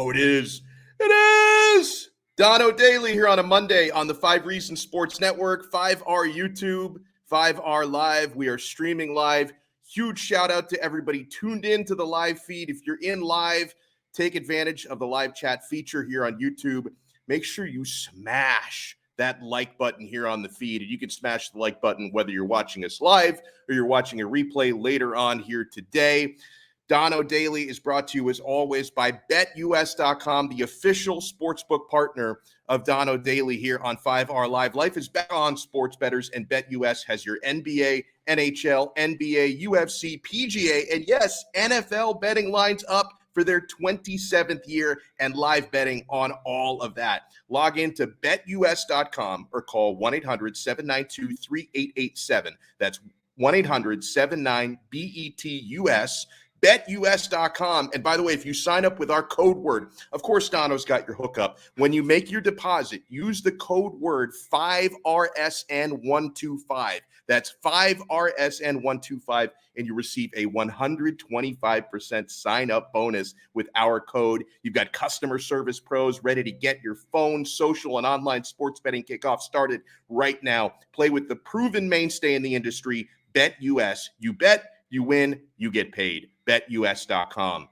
Oh, it is. It is. Donno Daily here on a Monday on the 5 Reasons Sports Network, 5R YouTube, 5R Live. We are streaming live. Huge shout out to everybody tuned in to the live feed. If you're in live, take advantage of the live chat feature here on YouTube. Make sure you smash that like button here on the feed. And you can smash the like button whether you're watching us live or you're watching a replay later on here today. Donno Daily is brought to you, as always, by BetUS.com, the official sportsbook partner of Donno Daily here on 5R Live. Life is bet on sports bettors, and BetUS has your NBA, NHL, NBA, UFC, PGA, and yes, NFL betting lines up for their 27th year and live betting on all of that. Log into BetUS.com or call 1-800-792-3887. That's 1-800-79-BETUS. BetUS.com. And by the way, if you sign up with our code word, of course, Donno's got your hookup. When you make your deposit, use the code word 5RSN125. That's 5RSN125, and you receive a 125% sign-up bonus with our code. You've got customer service pros ready to get your phone, social, and online sports betting kickoff started right now. Play with the proven mainstay in the industry, BetUS. You bet, you win, you get paid. BetUS.com.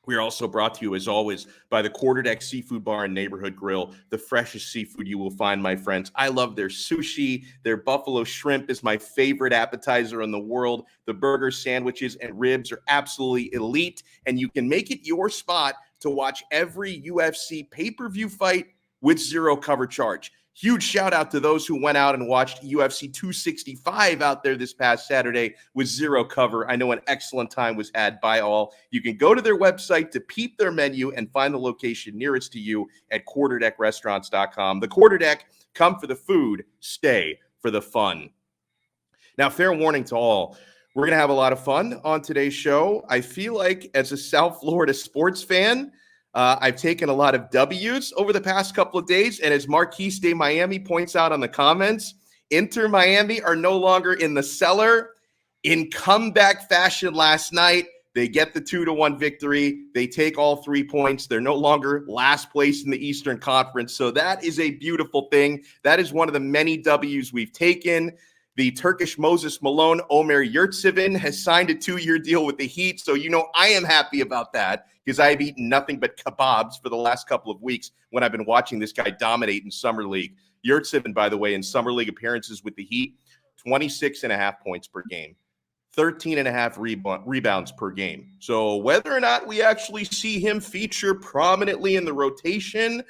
We are also brought to you, as always, by the Quarterdeck Seafood Bar and Neighborhood Grill, the freshest seafood you will find, my friends. I love their sushi. Their buffalo shrimp is my favorite appetizer in the world. The burgers, sandwiches, and ribs are absolutely elite, and you can make it your spot to watch every UFC pay-per-view fight with zero cover charge. Huge shout out to those who went out and watched UFC 265 out there this past Saturday with zero cover. I know an excellent time was had by all. You can go to their website to peep their menu and find the location nearest to you at quarterdeckrestaurants.com. The Quarterdeck, come for the food, stay for the fun. Now, fair warning to all, we're going to have a lot of fun on today's show. I feel like as a South Florida sports fan, I've taken a lot of W's over the past couple of days, and as Marquise de Miami points out on the comments, Inter Miami are no longer in the cellar. In comeback fashion last night, they get the 2-1 victory. They take all 3 points. They're no longer last place in the Eastern Conference, so that is a beautiful thing. That is one of the many W's we've taken. The Turkish Moses Malone, Omer Yurtseven, has signed a 2-year deal with the Heat, so I am happy about that, because I've eaten nothing but kebabs for the last couple of weeks when I've been watching this guy dominate in Summer League. Yurtseven, by the way, in Summer League appearances with the Heat, 26.5 points per game, 13.5 rebounds per game. So whether or not we actually see him feature prominently in the rotation,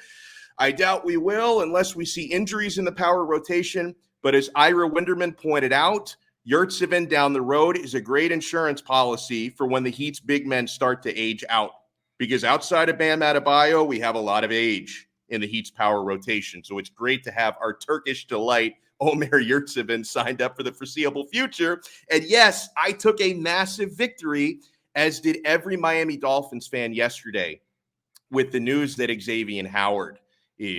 I doubt we will unless we see injuries in the power rotation. But as Ira Winderman pointed out, Yurtseven down the road is a great insurance policy for when the Heat's big men start to age out. Because outside of Bam Adebayo, we have a lot of age in the Heat's power rotation. So it's great to have our Turkish delight, Omer Yurtseven, signed up for the foreseeable future. And yes, I took a massive victory, as did every Miami Dolphins fan yesterday, with the news that Xavier Howard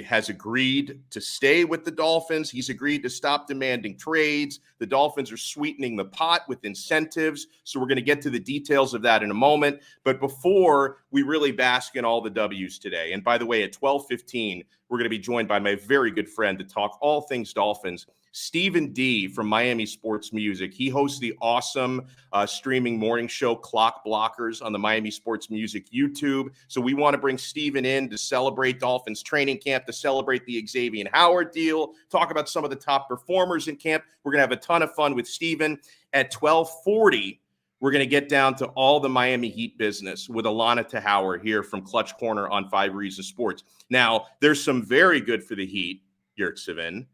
has agreed to stay with the Dolphins. He's agreed to stop demanding trades. The Dolphins are sweetening the pot with incentives. So we're going to get to the details of that in a moment. But before we really bask in all the W's today, and by the way, at 12:15, we're going to be joined by my very good friend to talk all things Dolphins, Stephen D from Miami Sports Music. He hosts the awesome streaming morning show Clock Blockers on the Miami Sports Music YouTube. So we want to bring Stephen in to celebrate Dolphins training camp, to celebrate the Xavier Howard deal, talk about some of the top performers in camp. We're going to have a ton of fun with Stephen. At 12:40, we're going to get down to all the Miami Heat business with Alana Tahauer here from Clutch Corner on 5 Reasons Sports. Now, there's some very good for the Heat, Yurtseven.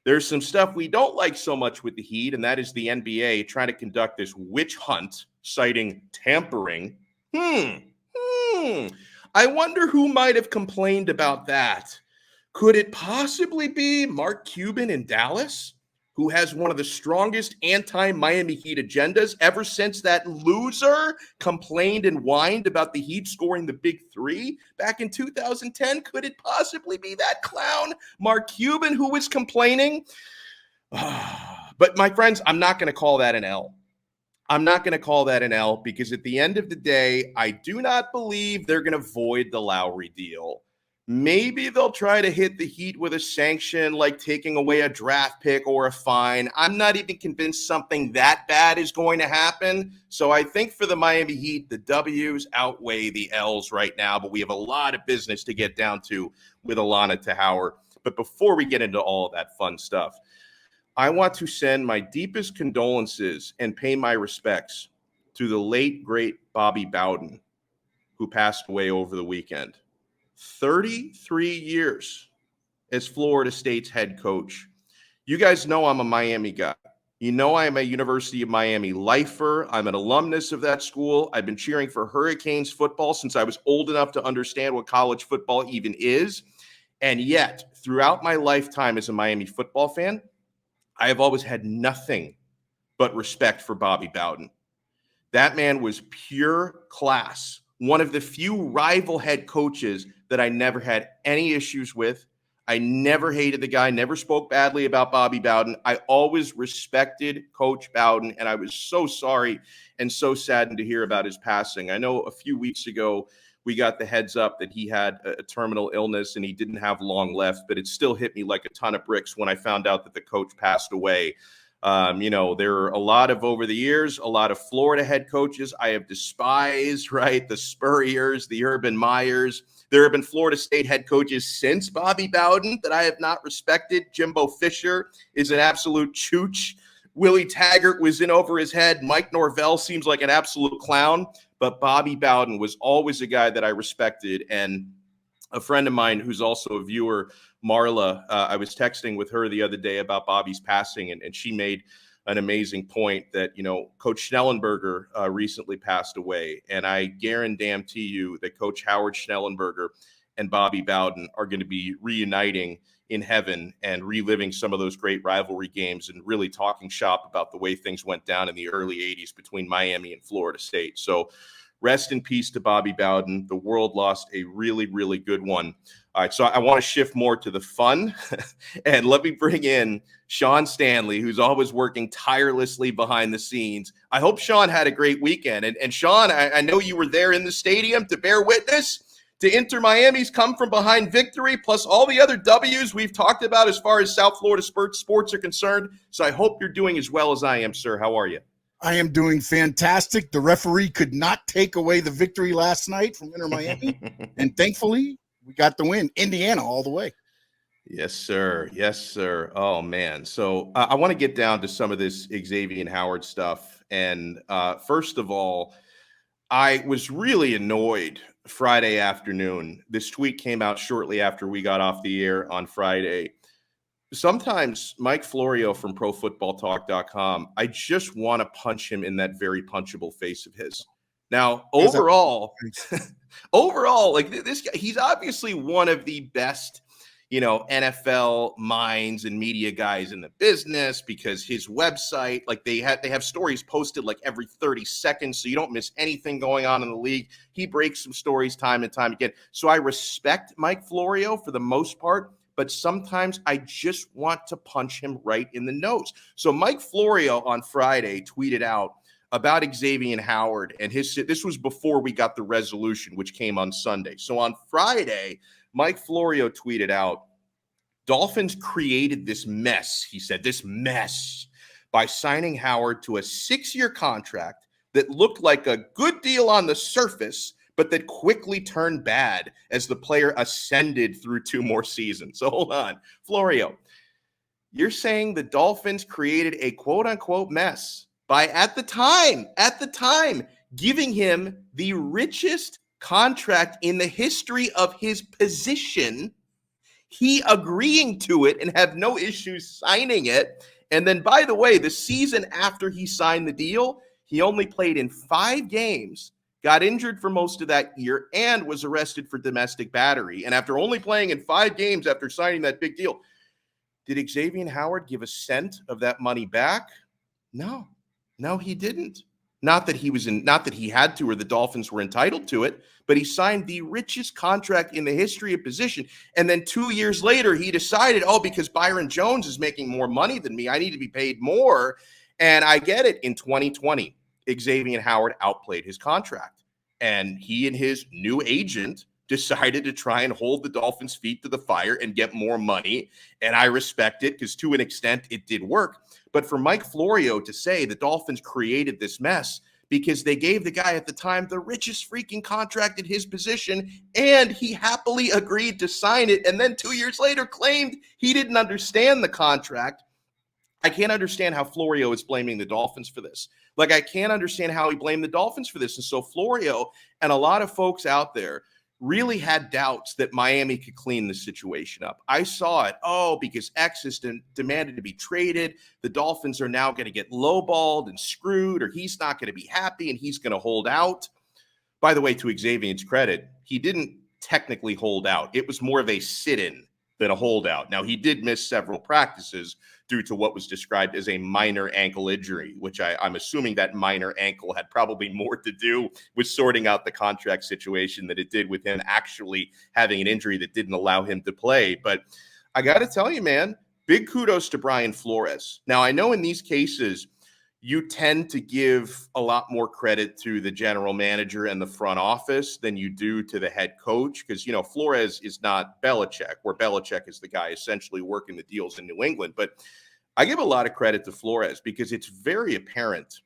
There's some stuff we don't like so much with the Heat, and that is the NBA trying to conduct this witch hunt, citing tampering. I wonder who might have complained about that. Could it possibly be Mark Cuban in Dallas, who has one of the strongest anti-Miami Heat agendas ever since that loser complained and whined about the Heat scoring the big three back in 2010? Could it possibly be that clown, Mark Cuban, who was complaining? But my friends, I'm not going to call that an L. I'm not going to call that an L because at the end of the day, I do not believe they're going to void the Lowry deal. Maybe they'll try to hit the Heat with a sanction like taking away a draft pick or a fine. I'm not even convinced something that bad is going to happen. So I think for the Miami Heat, the W's outweigh the L's right now, but we have a lot of business to get down to with Alana Tahauer. But before we get into all of that fun stuff, I want to send my deepest condolences and pay my respects to the late, great Bobby Bowden, who passed away over the weekend. 33 years as Florida State's head coach. You guys know I'm a Miami guy. You know I am a University of Miami lifer. I'm an alumnus of that school. I've been cheering for Hurricanes football since I was old enough to understand what college football even is. And yet, throughout my lifetime as a Miami football fan, I have always had nothing but respect for Bobby Bowden. That man was pure class. One of the few rival head coaches that I never had any issues with. I never hated the guy, never spoke badly about Bobby Bowden. I always respected Coach Bowden, and I was so sorry and so saddened to hear about his passing. I know a few weeks ago we got the heads up that he had a terminal illness and he didn't have long left, but it still hit me like a ton of bricks when I found out that the coach passed away. There are a lot of, over the years, a lot of Florida head coaches I have despised, right? The Spurriers, the Urban Meyers. There have been Florida State head coaches since Bobby Bowden that I have not respected. Jimbo Fisher is an absolute chooch. Willie Taggart was in over his head. Mike Norvell seems like an absolute clown. But Bobby Bowden was always a guy that I respected. And a friend of mine who's also a viewer, Marla, I was texting with her the other day about Bobby's passing, and she made an amazing point that, Coach Schnellenberger recently passed away. And I guarantee you that Coach Howard Schnellenberger and Bobby Bowden are going to be reuniting in heaven and reliving some of those great rivalry games and really talking shop about the way things went down in the early 80s between Miami and Florida State. So rest in peace to Bobby Bowden. The world lost a really, really good one. All right, so I want to shift more to the fun. And let me bring in Sean Stanley, who's always working tirelessly behind the scenes. I hope Sean had a great weekend. And Sean, I know you were there in the stadium to bear witness to Inter Miami's come from behind victory, plus all the other W's we've talked about as far as South Florida sports are concerned. So I hope you're doing as well as I am, sir. How are you? I am doing fantastic. The referee could not take away the victory last night from Inter Miami. And thankfully, we got the win. Indiana all the way. Yes, sir. Yes, sir. Oh, man. So I want to get down to some of this Xavier Howard stuff. And first of all, I was really annoyed Friday afternoon. This tweet came out shortly after we got off the air on Friday. Sometimes Mike Florio from ProFootballTalk.com, I just want to punch him in that very punchable face of his. Now, overall, like this guy, he's obviously one of the best, NFL minds and media guys in the business because his website, like they have stories posted like every 30 seconds, so you don't miss anything going on in the league. He breaks some stories time and time again. So I respect Mike Florio for the most part, but sometimes I just want to punch him right in the nose. So Mike Florio on Friday tweeted out about Xavier Howard and this was before we got the resolution, which came on Sunday. So on Friday, Mike Florio tweeted out, Dolphins created this mess, he said, this mess, by signing Howard to a 6-year contract that looked like a good deal on the surface, but that quickly turned bad as the player ascended through 2 more seasons. So hold on, Florio, you're saying the Dolphins created a quote-unquote mess by, at the time, giving him the richest contract in the history of his position, he agreeing to it and have no issues signing it. And then, by the way, the season after he signed the deal, he only played in 5 games, got injured for most of that year, and was arrested for domestic battery. And after only playing in 5 games after signing that big deal, did Xavier Howard give a cent of that money back? No, he didn't. Not that he had to or the Dolphins were entitled to it, but he signed the richest contract in the history of position. And then 2 years later, he decided, because Byron Jones is making more money than me, I need to be paid more. And I get it in 2020. Xavier Howard outplayed his contract. And he and his new agent decided to try and hold the Dolphins' feet to the fire and get more money. And I respect it because to an extent it did work. But for Mike Florio to say the Dolphins created this mess because they gave the guy at the time the richest freaking contract at his position, and he happily agreed to sign it, and then 2 years later claimed he didn't understand the contract. I can't understand how Florio is blaming the Dolphins for this. Like, I can't understand how he blamed the Dolphins for this. And so Florio and a lot of folks out there really had doubts that Miami could clean the situation up. I saw it. Oh, because X has demanded to be traded. The Dolphins are now going to get lowballed and screwed, or he's not going to be happy and he's going to hold out. By the way, to Xavier's credit, he didn't technically hold out. It was more of a sit-in than a holdout. Now, he did miss several practices due to what was described as a minor ankle injury, which I'm assuming that minor ankle had probably more to do with sorting out the contract situation than it did with him actually having an injury that didn't allow him to play. But I got to tell you, man, big kudos to Brian Flores. Now, I know in these cases, you tend to give a lot more credit to the general manager and the front office than you do to the head coach because, Flores is not Belichick, where Belichick is the guy essentially working the deals in New England. But I give a lot of credit to Flores because it's very apparent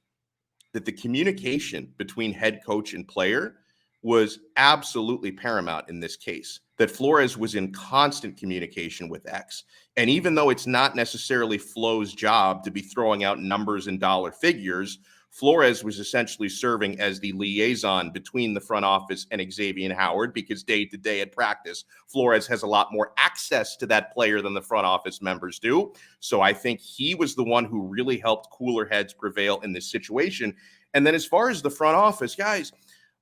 that the communication between head coach and player was absolutely paramount in this case, that Flores was in constant communication with X. And even though it's not necessarily Flo's job to be throwing out numbers and dollar figures, Flores was essentially serving as the liaison between the front office and Xavier Howard because day to day at practice, Flores has a lot more access to that player than the front office members do. So I think he was the one who really helped cooler heads prevail in this situation. And then as far as the front office, guys,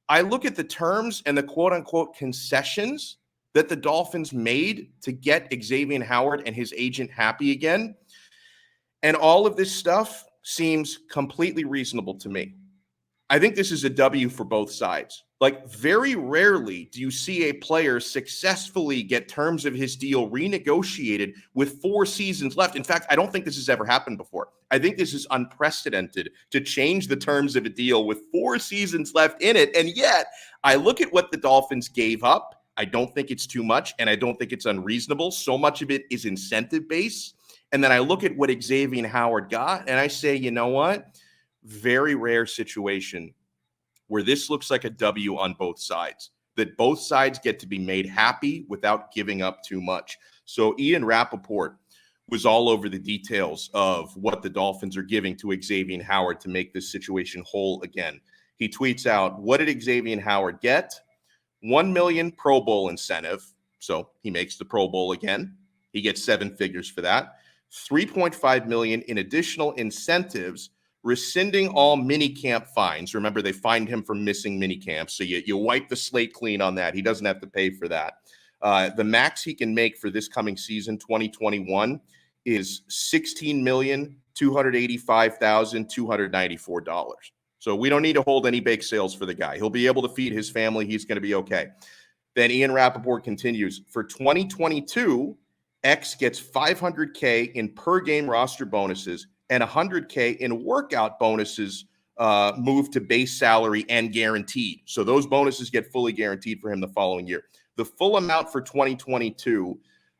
I look at the terms and the quote unquote concessions that the Dolphins made to get Xavier Howard and his agent happy again. And all of this stuff seems completely reasonable to me. I think this is a W for both sides. Like, very rarely do you see a player successfully get terms of his deal renegotiated with 4 seasons left. In fact, I don't think this has ever happened before. I think this is unprecedented to change the terms of a deal with 4 seasons left in it. And yet, I look at what the Dolphins gave up. I don't think it's too much, and I don't think it's unreasonable. So much of it is incentive-based. And then I look at what Xavier Howard got, and I say, you know what? Very rare situation where this looks like a W on both sides, that both sides get to be made happy without giving up too much. So Ian Rappaport was all over the details of what the Dolphins are giving to Xavier Howard to make this situation whole again. He tweets out, what did Xavier Howard get? $1 million Pro Bowl incentive. So he makes the Pro Bowl again. He gets 7 figures for that. $3.5 million in additional incentives, rescinding all minicamp fines. Remember, they fined him for missing minicamp. So you wipe the slate clean on that. He doesn't have to pay for that. The max he can make for this coming season, 2021, is $16,285,294. So we don't need to hold any bake sales for the guy. He'll be able to feed his family. He's going to be okay. Then Ian Rappaport continues. For 2022, X gets $500K in per game roster bonuses and $100K in workout bonuses moved to base salary and guaranteed. So those bonuses get fully guaranteed for him the following year. The full amount for 2022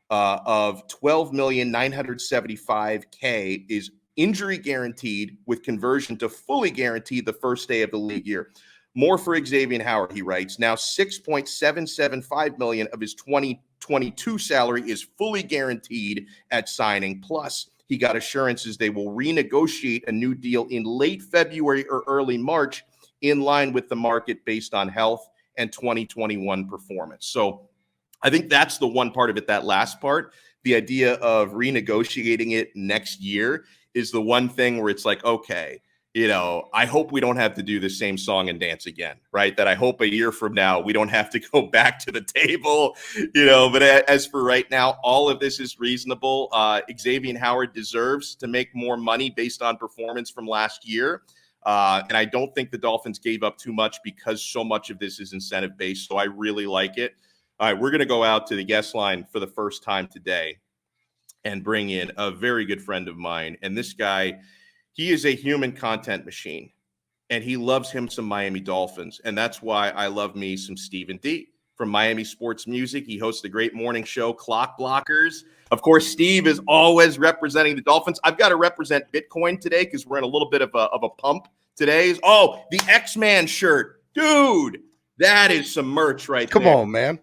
of $12,975K is injury guaranteed with conversion to fully guaranteed the first day of the league year. More for Xavier Howard, he writes. Now $6.775 million of his 2022 salary is fully guaranteed at signing. Plus, he got assurances they will renegotiate a new deal in late February or early March in line with the market based on health and 2021 performance. So I think that's the one part of it, that last part. The idea of renegotiating it next year is the one thing where it's like, okay, I hope we don't have to do the same song and dance again, right? That I hope a year from now, we don't have to go back to the table, but as for right now, all of this is reasonable. Xavier Howard deserves to make more money based on performance from last year. And I don't think the Dolphins gave up too much because so much of this is incentive based. So I really like it. All right, we're going to go out to the guest line for the first time today and bring in a very good friend of mine. And this guy, he is a human content machine. and he loves him some Miami Dolphins. And that's why I love me some Stephen D from Miami Sports Music. He hosts the great morning show, Clock Blockers. Of course, Steve is always representing the Dolphins. I've got to represent Bitcoin today because we're in a little bit of a pump today. Oh, the X-Man shirt. Dude, that is some merch right Come there. on, man.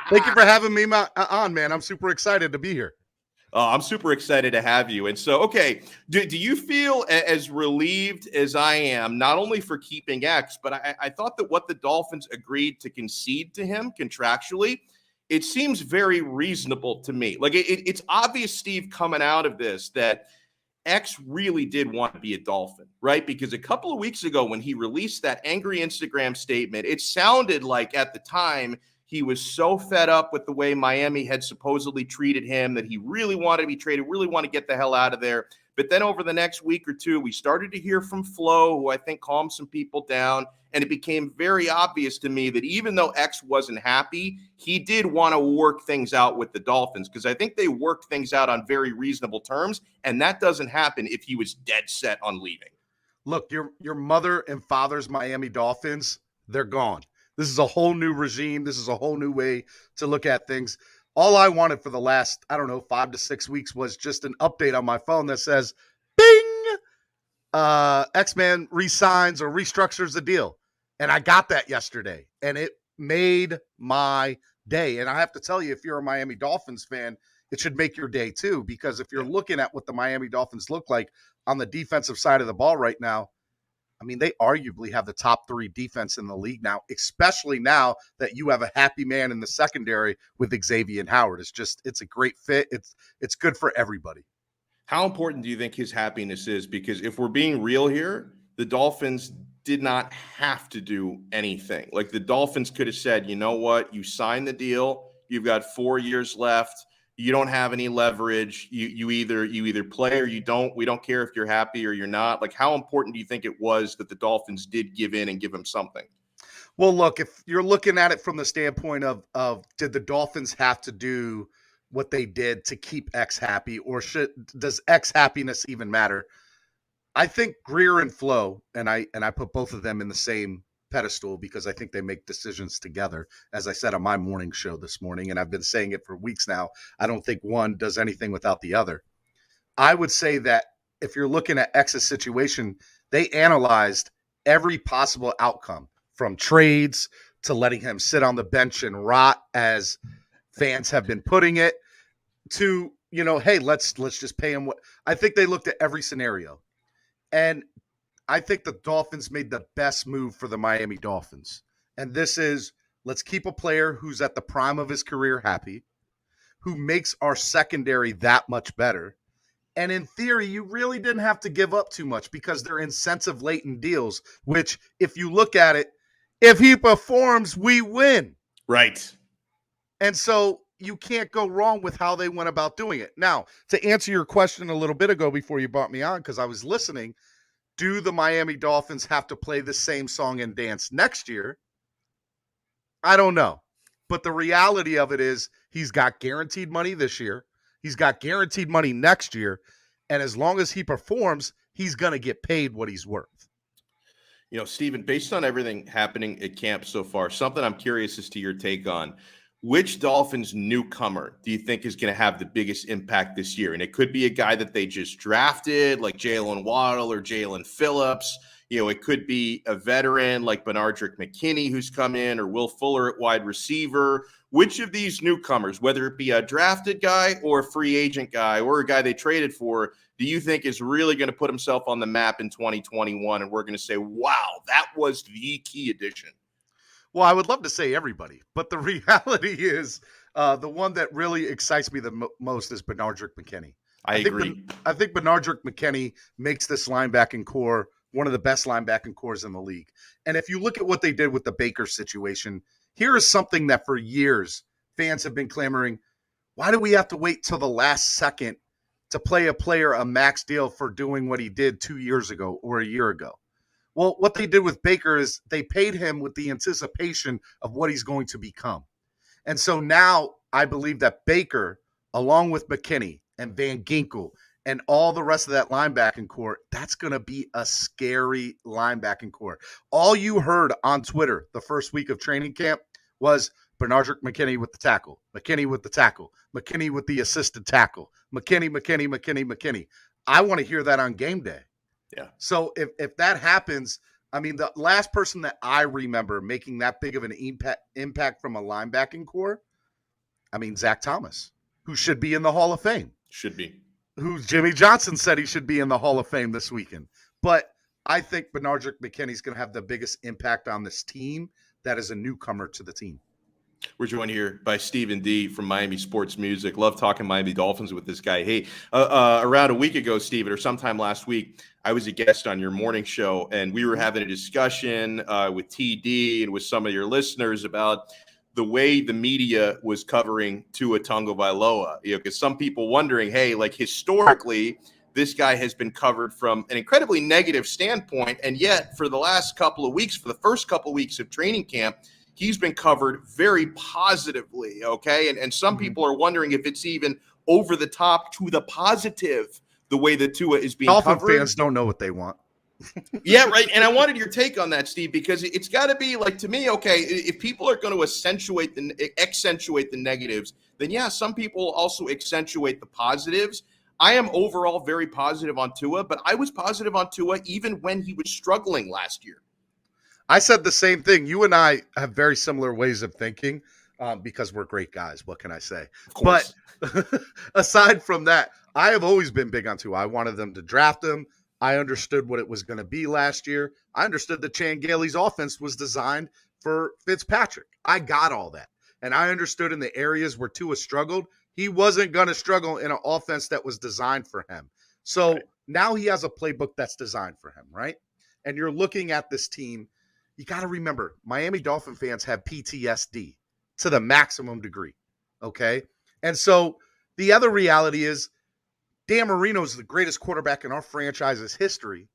Thank you for having me on, man. I'm super excited to be here. I'm super excited to have you. And so, okay, do you feel as relieved as I am, not only for keeping X, but I thought that what the Dolphins agreed to concede to him contractually, it seems very reasonable to me. Like it's obvious, Steve, coming out of this that X really did want to be a Dolphin, right? Because a couple of weeks ago when he released that angry Instagram statement, it sounded like at the time he was so fed up with the way Miami had supposedly treated him that he really wanted to be traded, really want to get the hell out of there. But then over the next week or two, we started to hear from Flo, who I think calmed some people down. And it became very obvious to me that even though X wasn't happy, he did want to work things out with the Dolphins because I think they worked things out on very reasonable terms. And that doesn't happen if he was dead set on leaving. Look, your mother and father's Miami Dolphins, they're gone. This is a whole new regime. This is a whole new way to look at things. All I wanted for the last, 5 to 6 weeks was just an update on my phone that says, bing, X-Man resigns or restructures the deal. And I got that yesterday, and it made my day. And I have to tell you, if you're a Miami Dolphins fan, it should make your day too, because if you're looking at what the Miami Dolphins look like on the defensive side of the ball right now, I mean, they arguably have the top 3 defense in the league now, especially now that you have a happy man in the secondary with Xavier Howard. It's a great fit. It's good for everybody. How important do you think his happiness is? Because if we're being real here, the Dolphins did not have to do anything. Like the Dolphins could have said, you know what, you signed the deal, you've got 4 years left. You don't have any leverage. You either play or you don't. We don't care if you're happy or you're not. Like, how important do you think it was that the Dolphins did give in and give him something? Well, look, if you're looking at it from the standpoint of did the Dolphins have to do what they did to keep X happy, or does X happiness even matter? I think Greer and Flo, and I put both of them in the same pedestal because I think they make decisions together. As I said on my morning show this morning, and I've been saying it for weeks now, I don't think one does anything without the other. I would say that if you're looking at X's situation, they analyzed every possible outcome from trades to letting him sit on the bench and rot, as fans have been putting it, to, hey, let's just pay him what. I think they looked at every scenario. And I think the Dolphins made the best move for the Miami Dolphins. And this is, let's keep a player who's at the prime of his career happy, who makes our secondary that much better. And in theory, you really didn't have to give up too much because they're incentive-laden deals, which if you look at it, if he performs, we win. Right. And so you can't go wrong with how they went about doing it. Now, to answer your question a little bit ago before you brought me on, because I was listening, do the Miami Dolphins have to play the same song and dance next year? I don't know. But the reality of it is he's got guaranteed money this year. He's got guaranteed money next year. And as long as he performs, he's going to get paid what he's worth. Stephen, based on everything happening at camp so far, something I'm curious as to your take on. Which Dolphins newcomer do you think is going to have the biggest impact this year? And it could be a guy that they just drafted, like Jalen Waddle or Jalen Phillips. It could be a veteran like Benardrick McKinney who's come in, or Will Fuller at wide receiver. Which of these newcomers, whether it be a drafted guy or a free agent guy or a guy they traded for, do you think is really going to put himself on the map in 2021? And we're going to say, wow, that was the key addition. Well, I would love to say everybody, but the reality is the one that really excites me the most is Benardrick McKinney. I agree. I think Benardrick McKinney makes this linebacking core one of the best linebacking cores in the league. And if you look at what they did with the Baker situation, here is something that for years fans have been clamoring, why do we have to wait till the last second to play a player a max deal for doing what he did 2 years ago or a year ago? Well, what they did with Baker is they paid him with the anticipation of what he's going to become. And so now I believe that Baker, along with McKinney and Van Ginkel and all the rest of that linebacking core, that's going to be a scary linebacking core. All you heard on Twitter the first week of training camp was Bernardrick McKinney with the tackle, McKinney with the tackle, McKinney with the assisted tackle, McKinney. I want to hear that on game day. Yeah. So if that happens, I mean, the last person that I remember making that big of an impact from a linebacking core, I mean, Zach Thomas, who should be in the Hall of Fame. Should be. Who Jimmy Johnson said he should be in the Hall of Fame this weekend. But I think Bernardrick McKinney's going to have the biggest impact on this team that is a newcomer to the team. We're joined here by Stephen D from Miami Sports Music. Love talking Miami Dolphins with this guy. Hey, around a week ago, Stephen, or sometime last week, I was a guest on your morning show, and we were having a discussion with TD and with some of your listeners about the way the media was covering Tua Tagovailoa. Because some people wondering, hey, like historically, this guy has been covered from an incredibly negative standpoint, and yet for the last couple of weeks, for the first couple of weeks of training camp, he's been covered very positively, okay? And some people are wondering if it's even over the top to the positive, the way that Tua is being Dolphin covered. fans don't know what they want. Yeah, right. And I wanted your take on that, Steve, because it's got to be like, to me, okay, if people are going to accentuate the negatives, then yeah, some people also accentuate the positives. I am overall very positive on Tua, but I was positive on Tua even when he was struggling last year. I said the same thing. You and I have very similar ways of thinking because we're great guys. What can I say? Of course. But aside from that, I have always been big on Tua. I wanted them to draft him. I understood what it was going to be last year. I understood that Chan Gailey's offense was designed for Fitzpatrick. I got all that. And I understood in the areas where Tua struggled, he wasn't going to struggle in an offense that was designed for him. So now he has a playbook that's designed for him, right? And you're looking at this team. You got to remember, Miami Dolphin fans have PTSD to the maximum degree, okay? And so the other reality is Dan Marino is the greatest quarterback in our franchise's history,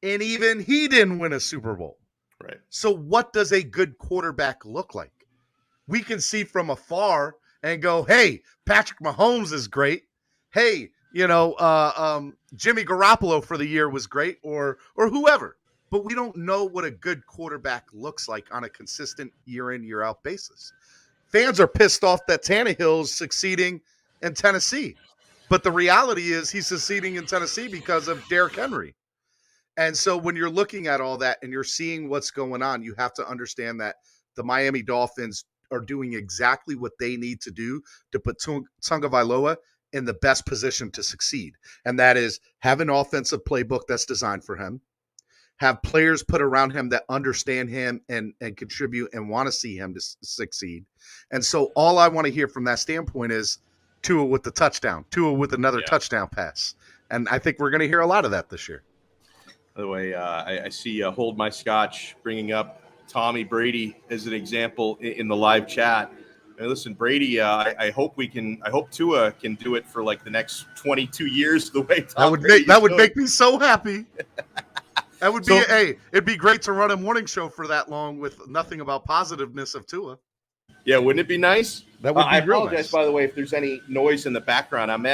and even he didn't win a Super Bowl. Right. So what does a good quarterback look like? We can see from afar and go, hey, Patrick Mahomes is great. Hey, Jimmy Garoppolo for the year was great, or whoever. But we don't know what a good quarterback looks like on a consistent year-in, year-out basis. Fans are pissed off that Tannehill's succeeding in Tennessee. But the reality is he's succeeding in Tennessee because of Derrick Henry. And so when you're looking at all that and you're seeing what's going on, you have to understand that the Miami Dolphins are doing exactly what they need to do to put Tagovailoa in the best position to succeed. And that is have an offensive playbook that's designed for him. Have players put around him that understand him and contribute and want to see him to succeed. And so all I want to hear from that standpoint is Tua with the touchdown, Tua with another touchdown pass. And I think we're going to hear a lot of that this year. By the way, I see Hold My Scotch bringing up Tommy Brady as an example in the live chat. And listen, Brady, I hope Tua can do it for like the next 22 years the way Tom that would make me so happy. That would be it'd be great to run a morning show for that long with nothing about positiveness of Tua. Yeah, wouldn't it be nice? That would be I real apologize, nice. by the way, if there's any noise in the background. I'm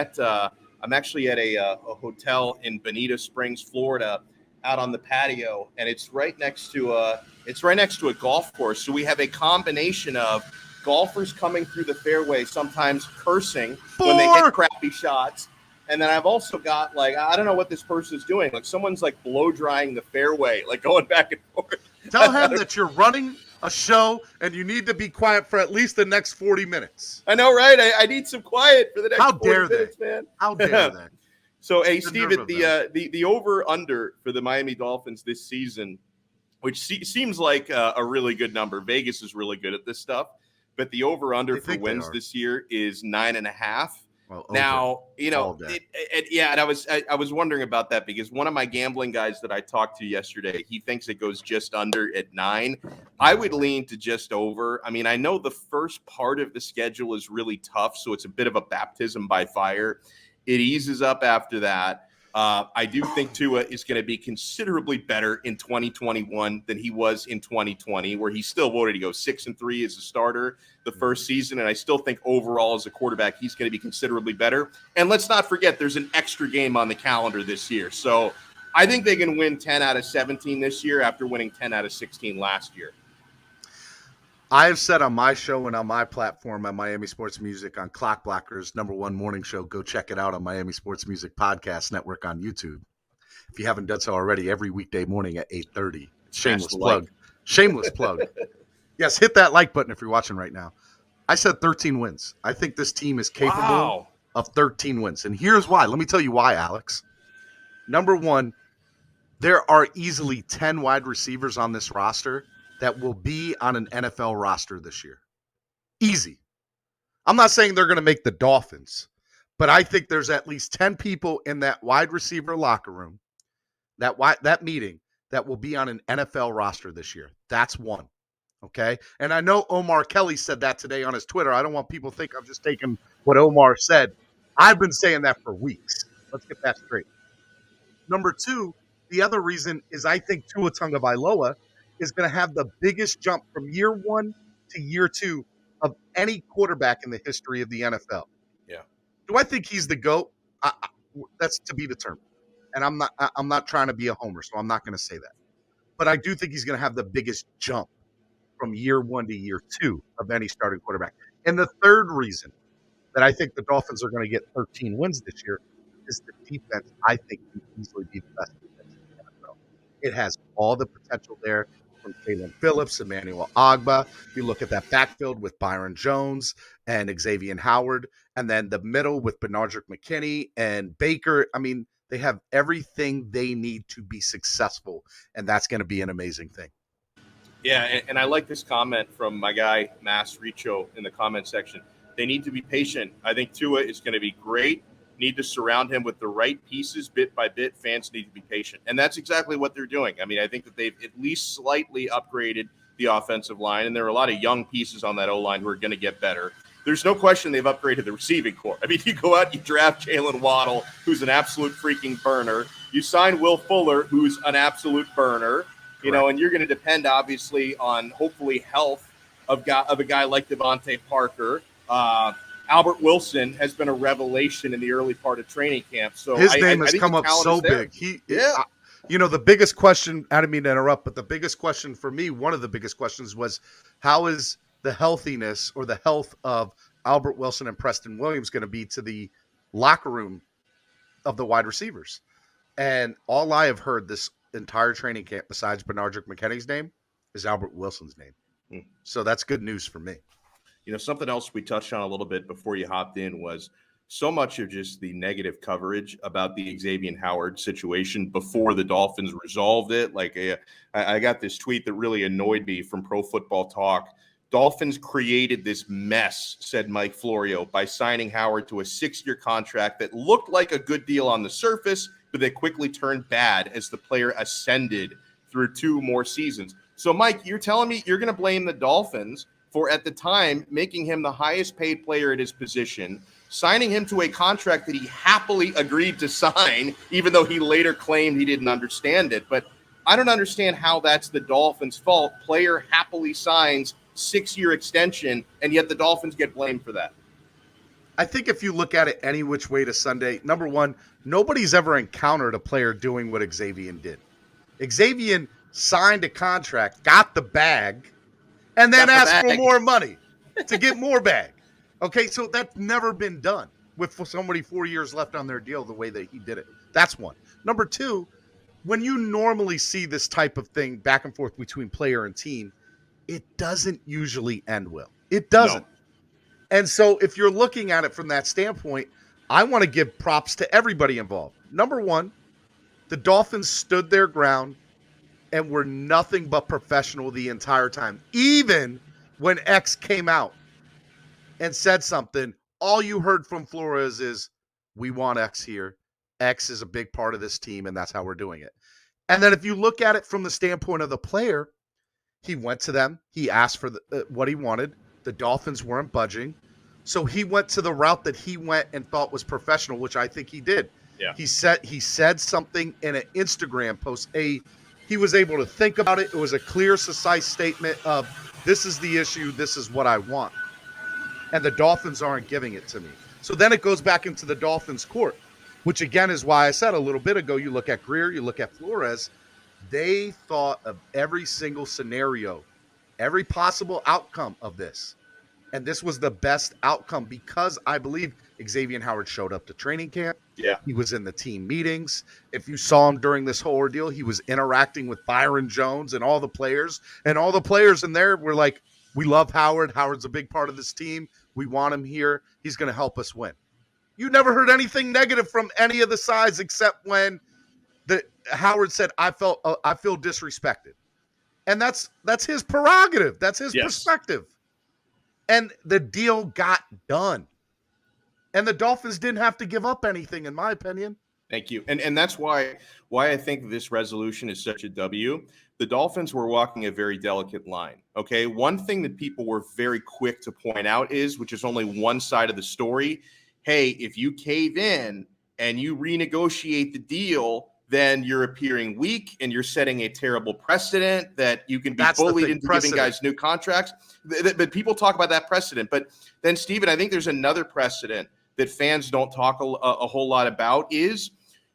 actually at a hotel in Bonita Springs, Florida, out on the patio, and it's right next to a golf course. So we have a combination of golfers coming through the fairway, sometimes cursing when they hit crappy shots. And then I've also got, like, I don't know what this person's doing. Like, someone's, like, blow-drying the fairway, like, going back and forth. Tell him that you're running a show and you need to be quiet for at least the next 40 minutes. I know, right? I need some quiet for the next 40 minutes, man. How dare they? So, hey, Steven, the over-under for the Miami Dolphins this season, which seems like a really good number. Vegas is really good at this stuff. But the over-under for wins this year is 9.5. Well, now, and I was wondering about that because one of my gambling guys that I talked to yesterday, he thinks it goes just under at 9. I would lean to just over. I mean, I know the first part of the schedule is really tough, so it's a bit of a baptism by fire. It eases up after that. I do think Tua is going to be considerably better in 2021 than he was in 2020, where he still, what did he go, 6-3 as a starter the first season. And I still think overall as a quarterback, he's going to be considerably better. And let's not forget, there's an extra game on the calendar this year. So I think they can win 10 out of 17 this year after winning 10 out of 16 last year. I have said on my show and on my platform at Miami Sports Music on Clock Blocker's #1 morning show, go check it out on Miami Sports Music Podcast Network on YouTube. If you haven't done so already, every weekday morning at 8:30. Shameless plug. Shameless plug. Yes, hit that like button if you're watching right now. I said 13 wins. I think this team is capable of 13 wins. And here's why. Let me tell you why, Alex. Number one, there are easily 10 wide receivers on this roster that will be on an NFL roster this year. Easy. I'm not saying they're going to make the Dolphins, but I think there's at least 10 people in that wide receiver locker room, that meeting, that will be on an NFL roster this year. That's one. Okay? And I know Omar Kelly said that today on his Twitter. I don't want people to think I'm just taking what Omar said. I've been saying that for weeks. Let's get that straight. Number two, the other reason is I think Tua Tagovailoa is going to have the biggest jump from year one to year two of any quarterback in the history of the NFL. Yeah. Do I think he's the GOAT? That's to be determined. And I'm not trying to be a homer, so I'm not going to say that. But I do think he's going to have the biggest jump from year one to year two of any starting quarterback. And the third reason that I think the Dolphins are going to get 13 wins this year is the defense. I think can easily be the best defense in the NFL. It has all the potential there from Jalen Phillips, Emmanuel Ogbah. You look at that backfield with Byron Jones and Xavier Howard, and then the middle with Benardrick McKinney and Baker. I mean, they have everything they need to be successful, and that's going to be an amazing thing. Yeah, and I like this comment from my guy, Mass Richo, in the comment section. They need to be patient. I think Tua is going to be great. Need to surround him with the right pieces bit by bit. Fans need to be patient. And that's exactly what they're doing. I mean, I think that they've at least slightly upgraded the offensive line, and there are a lot of young pieces on that O-line who are going to get better. There's no question they've upgraded the receiving corps. I mean, you go out, you draft Jalen Waddle, who's an absolute freaking burner. You sign Will Fuller, who's an absolute burner. You know, and you're going to depend, obviously, on hopefully health of a guy like Devontae Parker. Albert Wilson has been a revelation in the early part of training camp. So his name has come up so big. The biggest question, I didn't mean to interrupt, but the biggest question for me, one of the biggest questions was, how is the healthiness or the health of Albert Wilson and Preston Williams going to be to the locker room of the wide receivers? And all I have heard this entire training camp, besides Benardrick McKinney's name, is Albert Wilson's name. So that's good news for me. You know, something else we touched on a little bit before you hopped in was so much of just the negative coverage about the Xavier Howard situation before the Dolphins resolved it. Like, I got this tweet that really annoyed me from Pro Football Talk. Dolphins created this mess, said Mike Florio, by signing Howard to a 6-year contract that looked like a good deal on the surface, but that quickly turned bad as the player ascended through 2 more seasons. So, Mike, you're telling me you're going to blame the Dolphins for, at the time, making him the highest paid player at his position, signing him to a contract that he happily agreed to sign, even though he later claimed he didn't understand it. But I don't understand how that's the Dolphins' fault. Player happily signs 6-year extension, and yet the Dolphins get blamed for that. I think if you look at it any which way to Sunday, number one, nobody's ever encountered a player doing what Xavier did. Xavier signed a contract, got the bag, and then asked for more money to get more bag. Okay, so that's never been done with somebody 4 years left on their deal the way that he did it. That's one. Number two, when you normally see this type of thing back and forth between player and team, it doesn't usually end well. It doesn't. No. And so if you're looking at it from that standpoint, I want to give props to everybody involved. Number one, the Dolphins stood their ground and were nothing but professional the entire time. Even when X came out and said something, all you heard from Flores is, we want X here. X is a big part of this team, and that's how we're doing it. And then if you look at it from the standpoint of the player, he went to them. He asked for what he wanted. The Dolphins weren't budging. So he went to the route that he went and thought was professional, which I think he did. Yeah. He said something in an Instagram post. He was able to think about it. It was a clear, concise statement of, this is the issue, this is what I want. And the Dolphins aren't giving it to me. So then it goes back into the Dolphins' court, which again is why I said a little bit ago, you look at Greer, you look at Flores, they thought of every single scenario, every possible outcome of this. And this was the best outcome because I believe Xavier Howard showed up to training camp. Yeah. He was in the team meetings. If you saw him during this whole ordeal, he was interacting with Byron Jones and all the players. And all the players in there were like, we love Howard. Howard's a big part of this team. We want him here. He's going to help us win. You never heard anything negative from any of the sides except when Howard said, I feel disrespected. And that's his prerogative. That's his perspective. And the deal got done. And the Dolphins didn't have to give up anything, in my opinion. Thank you. And that's why I think this resolution is such a W. The Dolphins were walking a very delicate line. Okay. One thing that people were very quick to point out is, which is only one side of the story, hey, if you cave in and you renegotiate the deal, then you're appearing weak and you're setting a terrible precedent that you can be bullied into giving guys new contracts. But people talk about that precedent. But then, Steven, I think there's another precedent that fans don't talk a whole lot about is,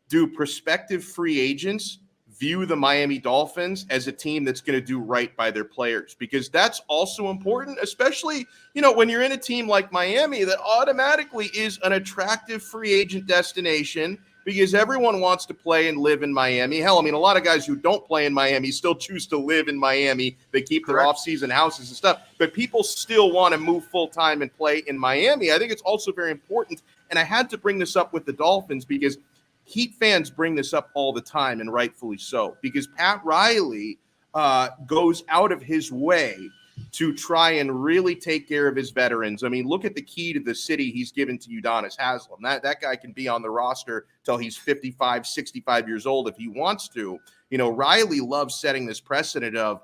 do prospective free agents view the Miami Dolphins as a team that's going to do right by their players? Because that's also important, especially, when you're in a team like Miami that automatically is an attractive free agent destination because everyone wants to play and live in Miami. Hell, I mean, a lot of guys who don't play in Miami still choose to live in Miami. They keep their off-season houses and stuff, but people still want to move full-time and play in Miami. I think it's also very important, and I had to bring this up with the Dolphins because Heat fans bring this up all the time, and rightfully so, because Pat Riley goes out of his way to try and really take care of his veterans. I mean, look at the key to the city he's given to Udonis Haslem. That guy can be on the roster till he's 55, 65 years old if he wants to. Riley loves setting this precedent of,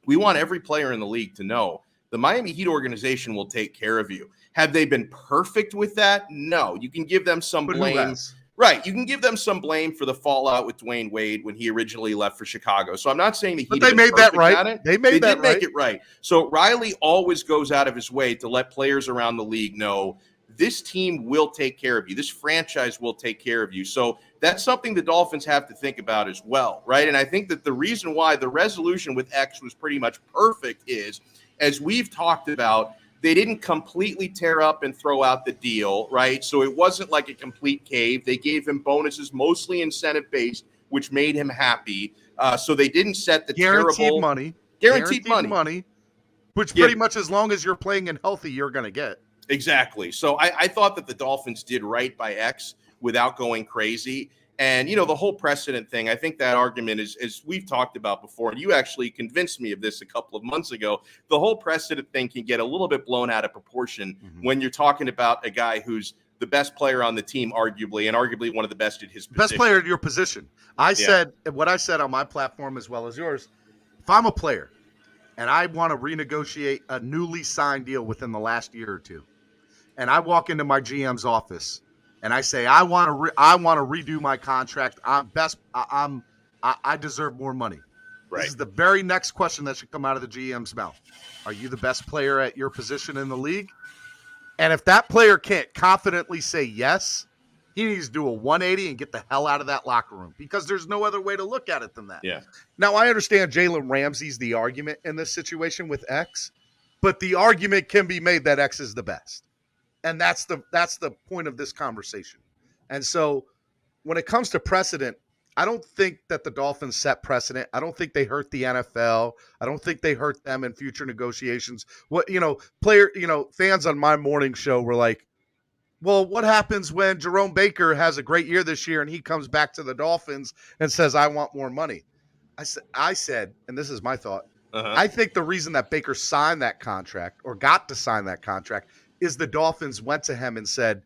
we want every player in the league to know the Miami Heat organization will take care of you. Have they been perfect with that? No. You can give them some blame. Right. You can give them some blame for the fallout with Dwayne Wade when he originally left for Chicago. So I'm not saying the Heat, but they made that right. They did make it right. So Riley always goes out of his way to let players around the league know this team will take care of you. This franchise will take care of you. So that's something the Dolphins have to think about as well, right? And I think that the reason why the resolution with X was pretty much perfect is, as we've talked about, they didn't completely tear up and throw out the deal, right? So it wasn't like a complete cave. They gave him bonuses, mostly incentive-based, which made him happy. So they didn't set the guaranteed money, which pretty much as long as you're playing and healthy, you're going to get. Exactly. So I thought that the Dolphins did right by X without going crazy. And, the whole precedent thing, I think that argument is, as we've talked about before, and you actually convinced me of this a couple of months ago, the whole precedent thing can get a little bit blown out of proportion when you're talking about a guy who's the best player on the team, arguably, and arguably one of the best at his position. Best player at your position. I said what I said on my platform as well as yours. If I'm a player and I want to renegotiate a newly signed deal within the last year or two, and I walk into my GM's office and I say, I want to redo my contract. I deserve more money. Right. This is the very next question that should come out of the GM's mouth. Are you the best player at your position in the league? And if that player can't confidently say yes, he needs to do a 180 and get the hell out of that locker room, because there's no other way to look at it than that. Yeah. Now, I understand Jalen Ramsey's the argument in this situation with X, but the argument can be made that X is the best. And that's the point of this conversation. And so when it comes to precedent, I don't think that the Dolphins set precedent. I don't think they hurt the NFL. I don't think they hurt them in future negotiations. Fans on my morning show were like, well, what happens when Jerome Baker has a great year this year and he comes back to the Dolphins and says, I want more money? I said, and this is my thought, I think the reason that Baker signed that contract or got to sign that contract is the Dolphins went to him and said,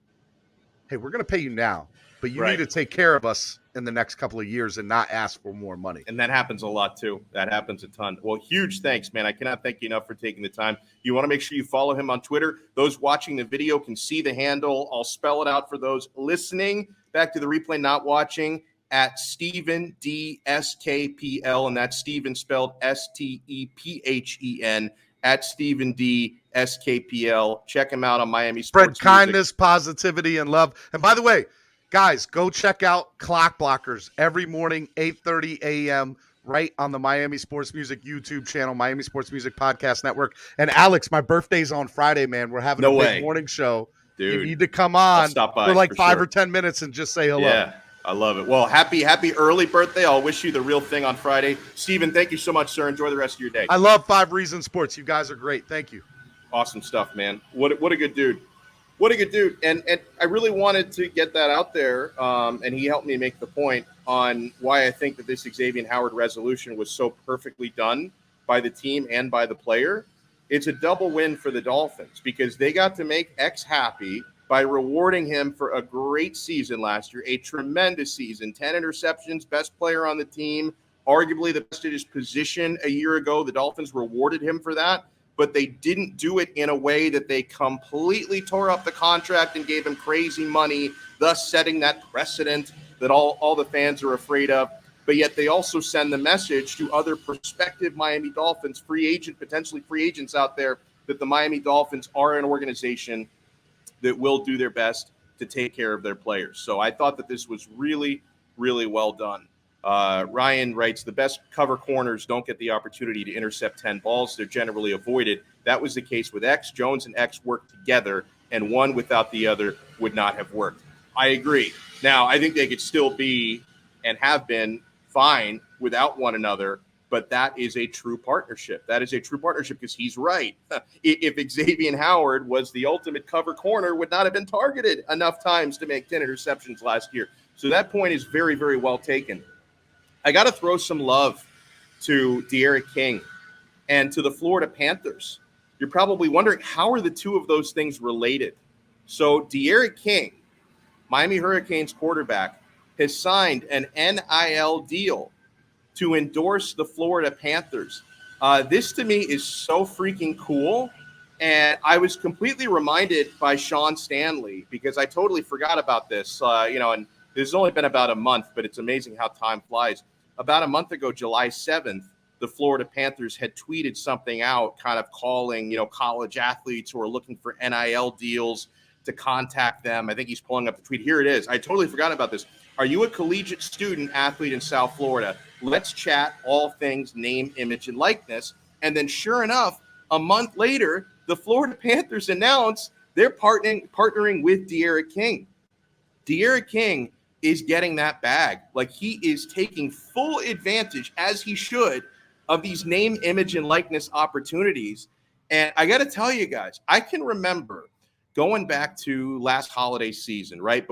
hey, we're going to pay you now, but you need to take care of us in the next couple of years and not ask for more money. And that happens a lot too. That happens a ton. Well, huge thanks, man. I cannot thank you enough for taking the time. You want to make sure you follow him on Twitter. Those watching the video can see the handle. I'll spell it out for those listening. back to the replay, not watching, at Stephen DSKPL, and that's Stephen spelled STEPHEN, at Stephen DSKPL. Check him out on Miami Spread Sports kindness, positivity, and love. And by the way, guys, go check out Clock Blockers every morning, 8:30 a.m., right on the Miami Sports Music YouTube channel, Miami Sports Music Podcast Network. And Alex, my birthday's on Friday, man. We're having No a big way. morning show. Dude, you need to come I'll on stop by for like for 5 sure. or 10 minutes and just say hello. Yeah, I love it. Well, happy early birthday. I'll wish you the real thing on Friday. Steven, thank you so much, sir. Enjoy the rest of your day. I love 5 Reasons Sports. You guys are great. Thank you. Awesome stuff, man. What a good dude. What a good dude. And I really wanted to get that out there, and he helped me make the point on why I think that this Xavier Howard resolution was so perfectly done by the team and by the player. It's a double win for the Dolphins because they got to make X happy by rewarding him for a great season last year, a tremendous season, 10 interceptions, best player on the team, arguably the best at his position a year ago. The Dolphins rewarded him for that, but they didn't do it in a way that they completely tore up the contract and gave him crazy money, thus setting that precedent that all the fans are afraid of. But yet they also send the message to other prospective Miami Dolphins, potentially free agents out there, that the Miami Dolphins are an organization that will do their best to take care of their players. So I thought that this was really, really well done. Ryan writes, the best cover corners don't get the opportunity to intercept 10 balls. They're generally avoided. That was the case with X. Jones and X worked together, and one without the other would not have worked. I agree. Now, I think they could still be and have been fine without one another, but that is a true partnership. That is a true partnership because he's right. If Xavier Howard was the ultimate cover corner, would not have been targeted enough times to make 10 interceptions last year. So that point is very, very well taken. I got to throw some love to De'Aaron King and to the Florida Panthers. You're probably wondering, how are the two of those things related? So De'Aaron King, Miami Hurricanes quarterback, has signed an NIL deal to endorse the Florida Panthers. This to me is so freaking cool. And I was completely reminded by Sean Stanley because I totally forgot about this, and this has only been about a month, but it's amazing how time flies. About a month ago, July 7th, the Florida Panthers had tweeted something out kind of calling, college athletes who are looking for NIL deals to contact them. I think he's pulling up the tweet. Here it is. I totally forgot about this. Are you a collegiate student athlete in South Florida? Let's chat all things name, image, and likeness. And then sure enough, a month later, the Florida Panthers announced they're partnering with De'Aaron King. De'Aaron King is getting that bag. Like, he is taking full advantage, as he should, of these name, image, and likeness opportunities. And I got to tell you guys, I can remember going back to last holiday season, right?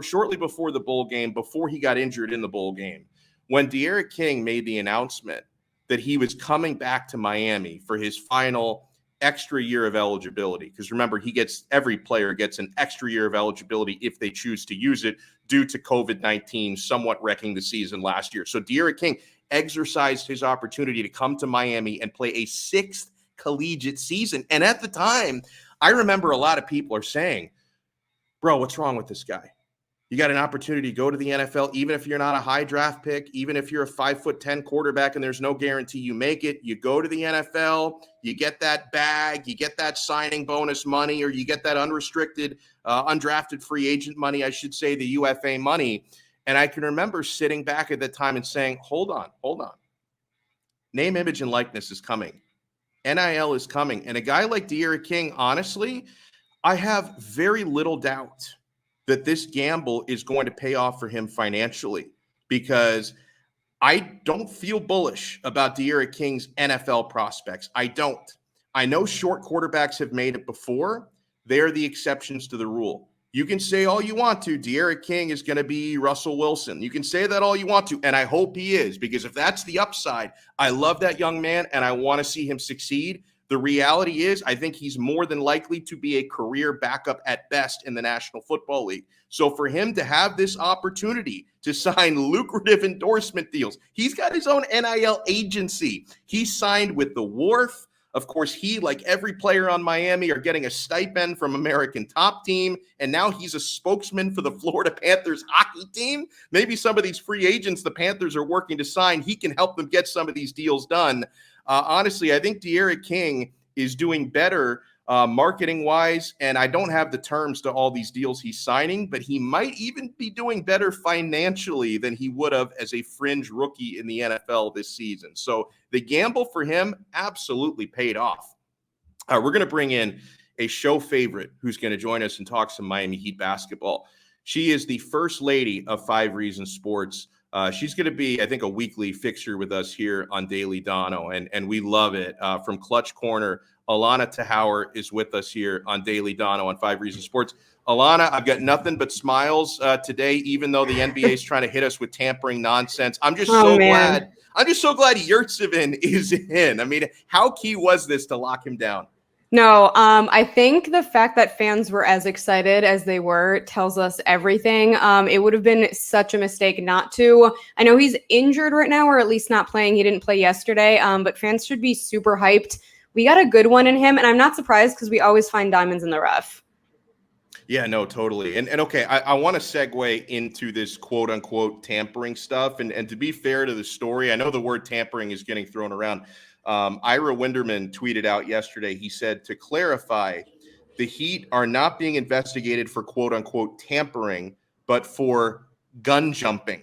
Shortly before the bowl game, before he got injured in the bowl game, when De'Aaron King made the announcement that he was coming back to Miami for his final extra year of eligibility. Because remember, every player gets an extra year of eligibility if they choose to use it due to COVID-19 somewhat wrecking the season last year. So De'Aaron King exercised his opportunity to come to Miami and play a 6th collegiate season. And at the time, I remember a lot of people are saying, bro, what's wrong with this guy? You got an opportunity to go to the NFL, even if you're not a high draft pick, even if you're a 5'10" quarterback and there's no guarantee you make it. You go to the NFL, you get that bag, you get that signing bonus money, or you get that unrestricted, undrafted free agent money, I should say, the UFA money. And I can remember sitting back at that time and saying, hold on. Name, image, and likeness is coming. NIL is coming. And a guy like De'Aaron King, honestly, I have very little doubt that this gamble is going to pay off for him financially, because I don't feel bullish about De'Aaron King's NFL prospects. I don't. I know short quarterbacks have made it before. They're the exceptions to the rule. You can say all you want to, De'Aaron King is going to be Russell Wilson. You can say that all you want to, and I hope he is, because if that's the upside, I love that young man, and I want to see him succeed. The reality is, I think he's more than likely to be a career backup at best in the National Football League. So for him to have this opportunity to sign lucrative endorsement deals, he's got his own NIL agency. He signed with the Wharf, Of course, he, like every player on Miami, are getting a stipend from American Top Team, and now he's a spokesman for the Florida Panthers hockey team. Maybe some of these free agents the Panthers are working to sign, he can help them get some of these deals done. Honestly, I think De'Aaron King is doing better marketing-wise, and I don't have the terms to all these deals he's signing, but he might even be doing better financially than he would have as a fringe rookie in the NFL this season. So the gamble for him absolutely paid off. We're going to bring in a show favorite who's going to join us and talk some Miami Heat basketball. She is the first lady of 5 Reasons Sports. She's going to be, I think, a weekly fixture with us here on Daily Donno, and we love it. From Clutch Corner, Alana Tahauer is with us here on Daily Donno on 5 Reasons Sports. Alana, I've got nothing but smiles today, even though the NBA is trying to hit us with tampering nonsense. I'm just so glad. I'm just so glad Yurtsevin is in. I mean, how key was this to lock him down? No, I think the fact that fans were as excited as they were tells us everything. It would have been such a mistake not to. I know he's injured right now, or at least not playing. He didn't play yesterday, but fans should be super hyped. We got a good one in him, and I'm not surprised because we always find diamonds in the rough. Yeah, no, totally. And okay, I want to segue into this quote unquote tampering stuff. And to be fair to the story, I know the word tampering is getting thrown around. Ira Winderman tweeted out yesterday, he said, to clarify, the Heat are not being investigated for quote unquote tampering, but for gun jumping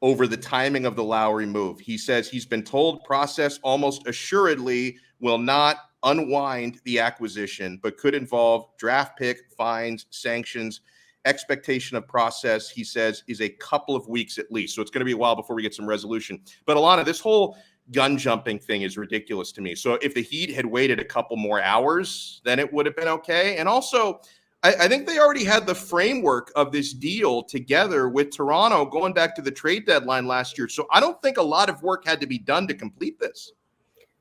over the timing of the Lowry move. He says he's been told process almost assuredly will not unwind the acquisition, but could involve draft pick, fines, sanctions. Expectation of process, he says, is a couple of weeks at least. So it's going to be a while before we get some resolution. But Alana, this whole gun jumping thing is ridiculous to me. So if the Heat had waited a couple more hours, then it would have been okay. And also, I think they already had the framework of this deal together with Toronto going back to the trade deadline last year. So I don't think a lot of work had to be done to complete this.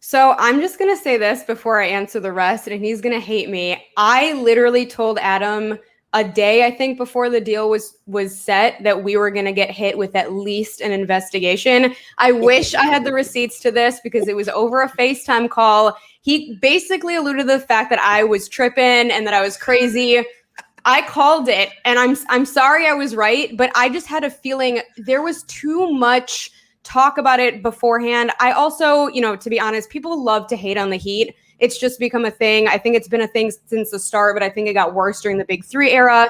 So I'm just going to say this before I answer the rest, and he's going to hate me. I literally told Adam a day, I think, before the deal was set that we were going to get hit with at least an investigation. I wish I had the receipts to this because it was over a FaceTime call. He basically alluded to the fact that I was tripping and that I was crazy. I called it, and I'm sorry I was right, but I just had a feeling there was too much talk about it beforehand. I also, to be honest, people love to hate on the Heat. It's just become a thing. I think it's been a thing since the start, but I think it got worse during the Big Three era.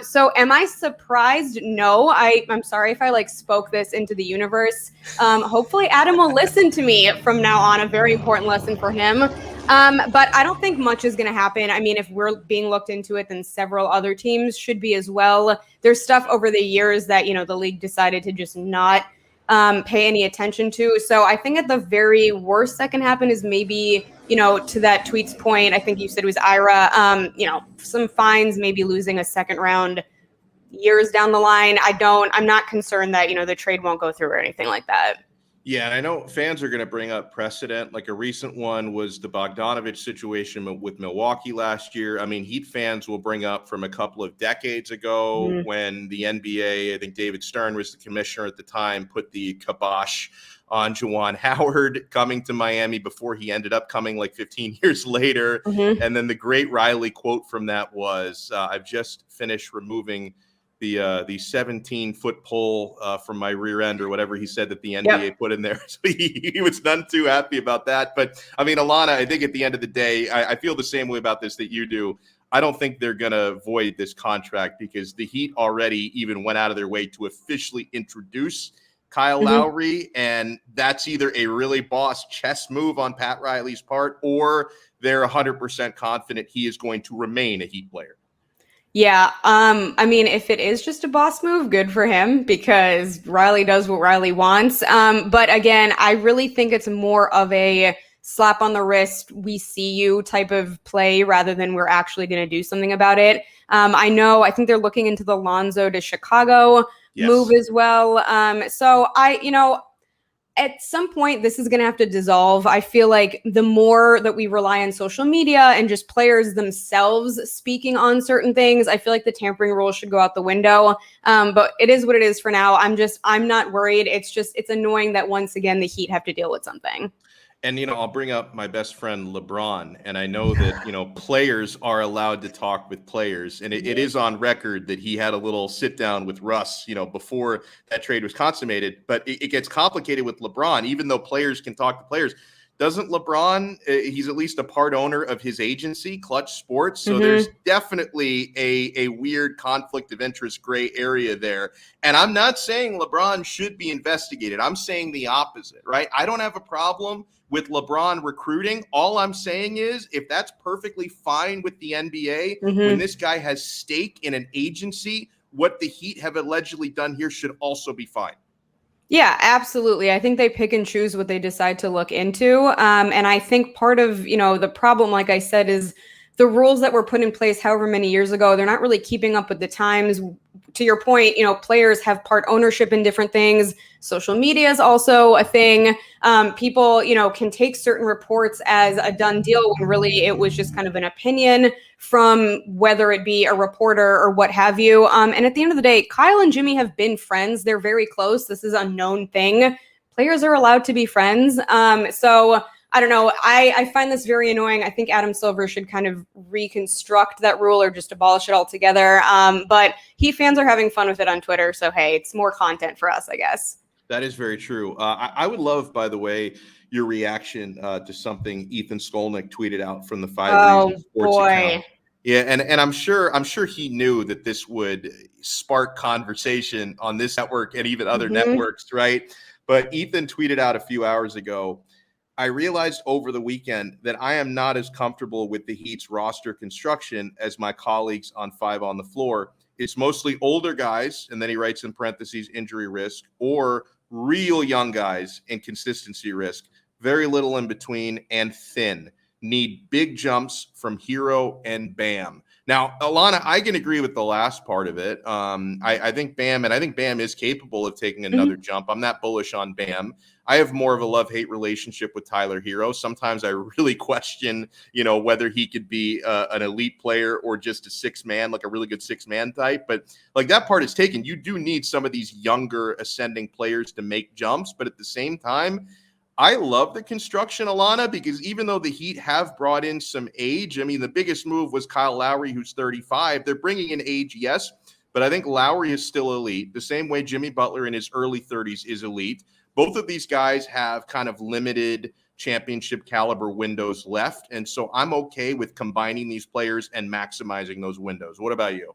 So am I surprised? No, I'm sorry if I spoke this into the universe. Hopefully Adam will listen to me from now on, a very important lesson for him. But I don't think much is going to happen. I mean, if we're being looked into it, then several other teams should be as well. There's stuff over the years that, the league decided to just not pay any attention to. So I think at the very worst that can happen is maybe, to that tweet's point, I think you said it was Ira, some fines, maybe losing a second round years down the line. I'm not concerned that, the trade won't go through or anything like that. Yeah, and I know fans are going to bring up precedent. Like a recent one was the Bogdanovich situation with Milwaukee last year. I mean, Heat fans will bring up from a couple of decades ago when the NBA, I think David Stern was the commissioner at the time, put the kibosh on Juwan Howard coming to Miami before he ended up coming 15 years later. And then the great Riley quote from that was, I've just finished removing the 17-foot pole from my rear end, or whatever he said that the NBA put in there. So he was none too happy about that. But I mean, Alana, I think at the end of the day, I feel the same way about this that you do. I don't think they're going to void this contract because the Heat already even went out of their way to officially introduce Kyle Lowry. And that's either a really boss chess move on Pat Riley's part, or they're 100% confident he is going to remain a Heat player. Yeah. I mean, if it is just a boss move, good for him because Riley does what Riley wants. But again, I really think it's more of a slap on the wrist, we see you type of play rather than we're actually going to do something about it. I think they're looking into the Lonzo to Chicago move as well. So at some point, this is going to have to dissolve. I feel like the more that we rely on social media and just players themselves speaking on certain things, I feel like the tampering rule should go out the window. But it is what it is for now. I'm not worried. It's annoying that once again, the Heat have to deal with something. And, I'll bring up my best friend LeBron. And I know that, players are allowed to talk with players. And it is on record that he had a little sit down with Russ, before that trade was consummated. But it gets complicated with LeBron, even though players can talk to players. Doesn't LeBron, he's at least a part owner of his agency, Clutch Sports. So there's definitely a weird conflict of interest gray area there. And I'm not saying LeBron should be investigated. I'm saying the opposite, right? I don't have a problem with LeBron recruiting. All I'm saying is if that's perfectly fine with the NBA, when this guy has stake in an agency, what the Heat have allegedly done here should also be fine. Yeah, absolutely. I think they pick and choose what they decide to look into. And I think part of, the problem, like I said, is the rules that were put in place however many years ago, they're not really keeping up with the times. To your point, players have part ownership in different things. Social media is also a thing. People, can take certain reports as a done deal when really it was just kind of an opinion from whether it be a reporter or what have you. And at the end of the day, Kyle and Jimmy have been friends. They're very close. This is a known thing. Players are allowed to be friends. So I don't know. I find this very annoying. I think Adam Silver should kind of reconstruct that rule or just abolish it altogether. But Heat fans are having fun with it on Twitter. So, hey, it's more content for us, I guess. That is very true. I would love, by the way, your reaction to something Ethan Skolnick tweeted out from the 5 Reasons Sports account. Yeah, and I'm sure he knew that this would spark conversation on this network and even other networks, right? But Ethan tweeted out a few hours ago, I realized over the weekend that I am not as comfortable with the Heat's roster construction as my colleagues on 5 on the Floor. It's mostly older guys, and then he writes in parentheses, injury risk, or real young guys and consistency risk. Very little in between and thin. Need big jumps from Hero and Bam. Now, Alana, I can agree with the last part of it. I think Bam is capable of taking another jump. I'm not bullish on Bam. I have more of a love-hate relationship with Tyler Hero. Sometimes I really question, whether he could be an elite player or just a six-man, like a really good six-man type. But like that part is taken. You do need some of these younger ascending players to make jumps. But at the same time, I love the construction, Alana, because even though the Heat have brought in some age, I mean, the biggest move was Kyle Lowry, who's 35. They're bringing in age, yes, but I think Lowry is still elite, the same way Jimmy Butler in his early 30s is elite. Both of these guys have kind of limited championship caliber windows left, and so I'm okay with combining these players and maximizing those windows. What about you?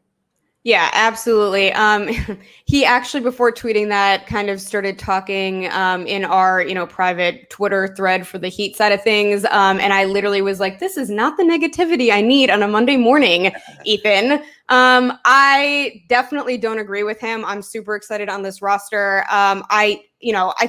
Yeah, absolutely. He actually, before tweeting that, kind of started talking in our, private Twitter thread for the Heat side of things. And I literally was like, this is not the negativity I need on a Monday morning, Ethan. I definitely don't agree with him. I'm super excited on this roster. I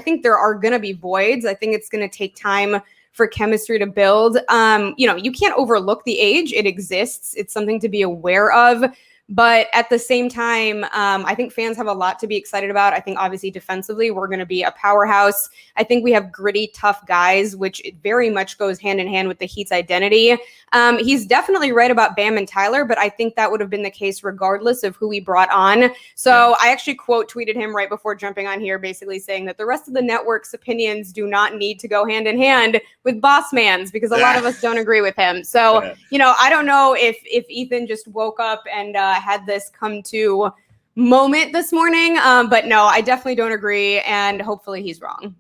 think there are going to be voids. I think it's going to take time for chemistry to build. You can't overlook the age. It exists. It's something to be aware of. But at the same time, I think fans have a lot to be excited about. I think obviously defensively, we're going to be a powerhouse. I think we have gritty, tough guys, which very much goes hand in hand with the Heat's identity. He's definitely right about Bam and Tyler, but I think that would have been the case regardless of who we brought on. So I actually quote tweeted him right before jumping on here, basically saying that the rest of the network's opinions do not need to go hand in hand with Boss Man's, because a lot of us don't agree with him. So, I don't know if Ethan just woke up and had this come to moment this morning. But no, I definitely don't agree. And hopefully he's wrong.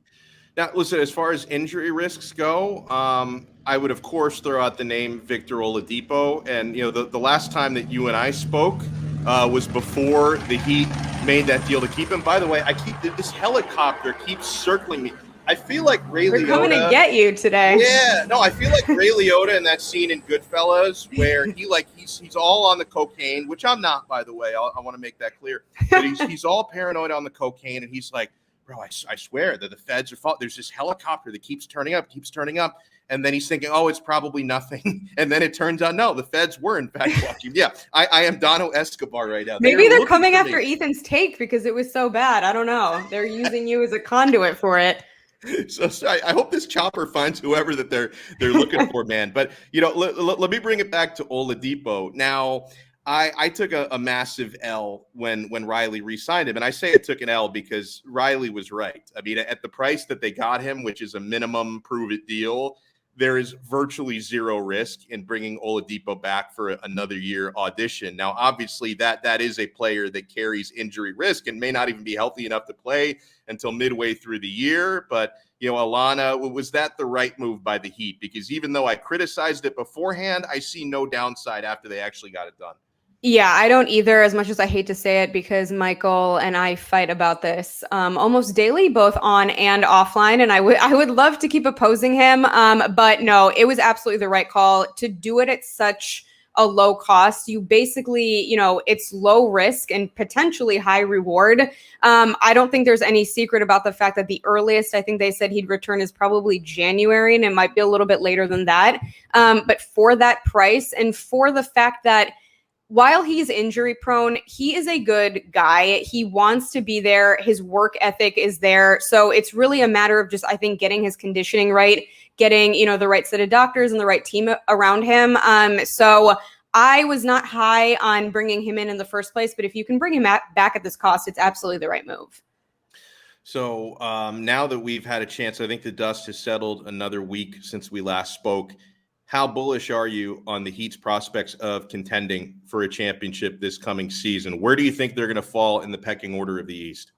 Now, listen, as far as injury risks go, I would, of course, throw out the name Victor Oladipo. And, the last time that you and I spoke was before the Heat made that deal to keep him. By the way, this helicopter keeps circling me. I feel like Ray Liotta. We're coming to get you today. Yeah, no, I feel like Ray Liotta in that scene in Goodfellas where he's all on the cocaine, which I'm not, by the way. I want to make that clear. But he's all paranoid on the cocaine, and he's like, bro, I swear that the feds are there's this helicopter that keeps turning up. And then he's thinking, oh, it's probably nothing. And then it turns out, no, the feds were in fact watching. Yeah, I am Donno Escobar right now. Maybe they're coming after Ethan's take because it was so bad. I don't know. They're using you as a conduit for it. So I hope this chopper finds whoever that they're looking for, man. But let me bring it back to Oladipo. Now, I took a massive L when Riley re-signed him. And I say it took an L because Riley was right. I mean, at the price that they got him, which is a minimum prove-it deal, there is virtually zero risk in bringing Oladipo back for another year audition. Now, obviously, that is a player that carries injury risk and may not even be healthy enough to play until midway through the year. But, Alana, was that the right move by the Heat? Because even though I criticized it beforehand, I see no downside after they actually got it done. Yeah, I don't either, as much as I hate to say it, because Michael and I fight about this almost daily, both on and offline. And I would love to keep opposing him. But no, it was absolutely the right call to do it at such a low cost. You basically, it's low risk and potentially high reward. I don't think there's any secret about the fact that the earliest I think they said he'd return is probably January, and it might be a little bit later than that. But for that price and for the fact that while he's injury prone, he is a good guy. He wants to be there. His work ethic is there. So it's really a matter of just, I think, getting his conditioning right, getting, the right set of doctors and the right team around him. So I was not high on bringing him in the first place, but if you can bring him back at this cost, it's absolutely the right move. So now that we've had a chance, I think the dust has settled another week since we last spoke. How bullish are you on the Heat's prospects of contending for a championship this coming season? Where do you think they're going to fall in the pecking order of the East?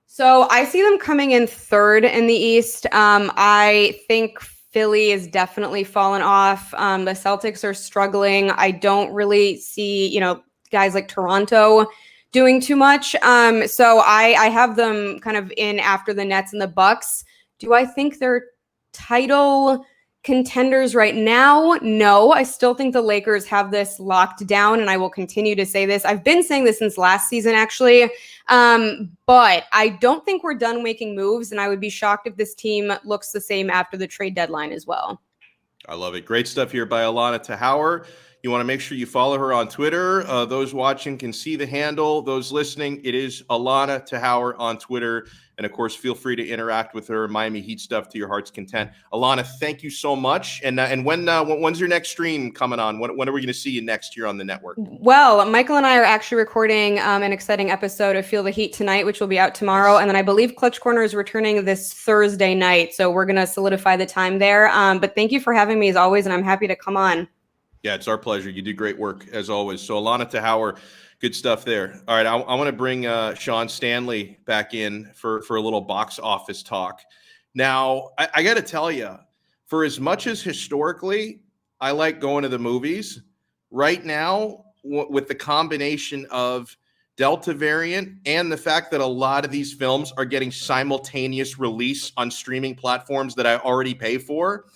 So I see them coming in third in the East. I think Philly is definitely fallen off. The Celtics are struggling. I don't really see, guys like Toronto doing too much. So I have them kind of in after the Nets and the Bucks. Do I think they're title contenders right now? No, I still think the Lakers have this locked down, and I will continue to say this. I've been saying this since last season, actually, but I don't think we're done making moves, and I would be shocked if this team looks the same after the trade deadline as well. I love it. Great stuff here by Alana Tahauer. You want to make sure you follow her on Twitter. Those watching can see the handle. Those listening, it is Alana Tahauer on Twitter. And, of course, feel free to interact with her Miami Heat stuff to your heart's content. Alana, thank you so much. And when's your next stream coming on? When are we going to see you next year on the network? Well, Michael and I are actually recording an exciting episode of Feel the Heat tonight, which will be out tomorrow. And then I believe Clutch Corner is returning this Thursday night. So we're going to solidify the time there. But thank you for having me as always, and I'm happy to come on. Yeah, it's our pleasure. You do great work as always. So Alana Tahauer, good stuff there. All right, I want to bring Sean Stanley back in for a little box office talk. Now, I got to tell you, for as much as historically I like going to the movies, right now with the combination of Delta variant and the fact that a lot of these films are getting simultaneous release on streaming platforms that I already pay for,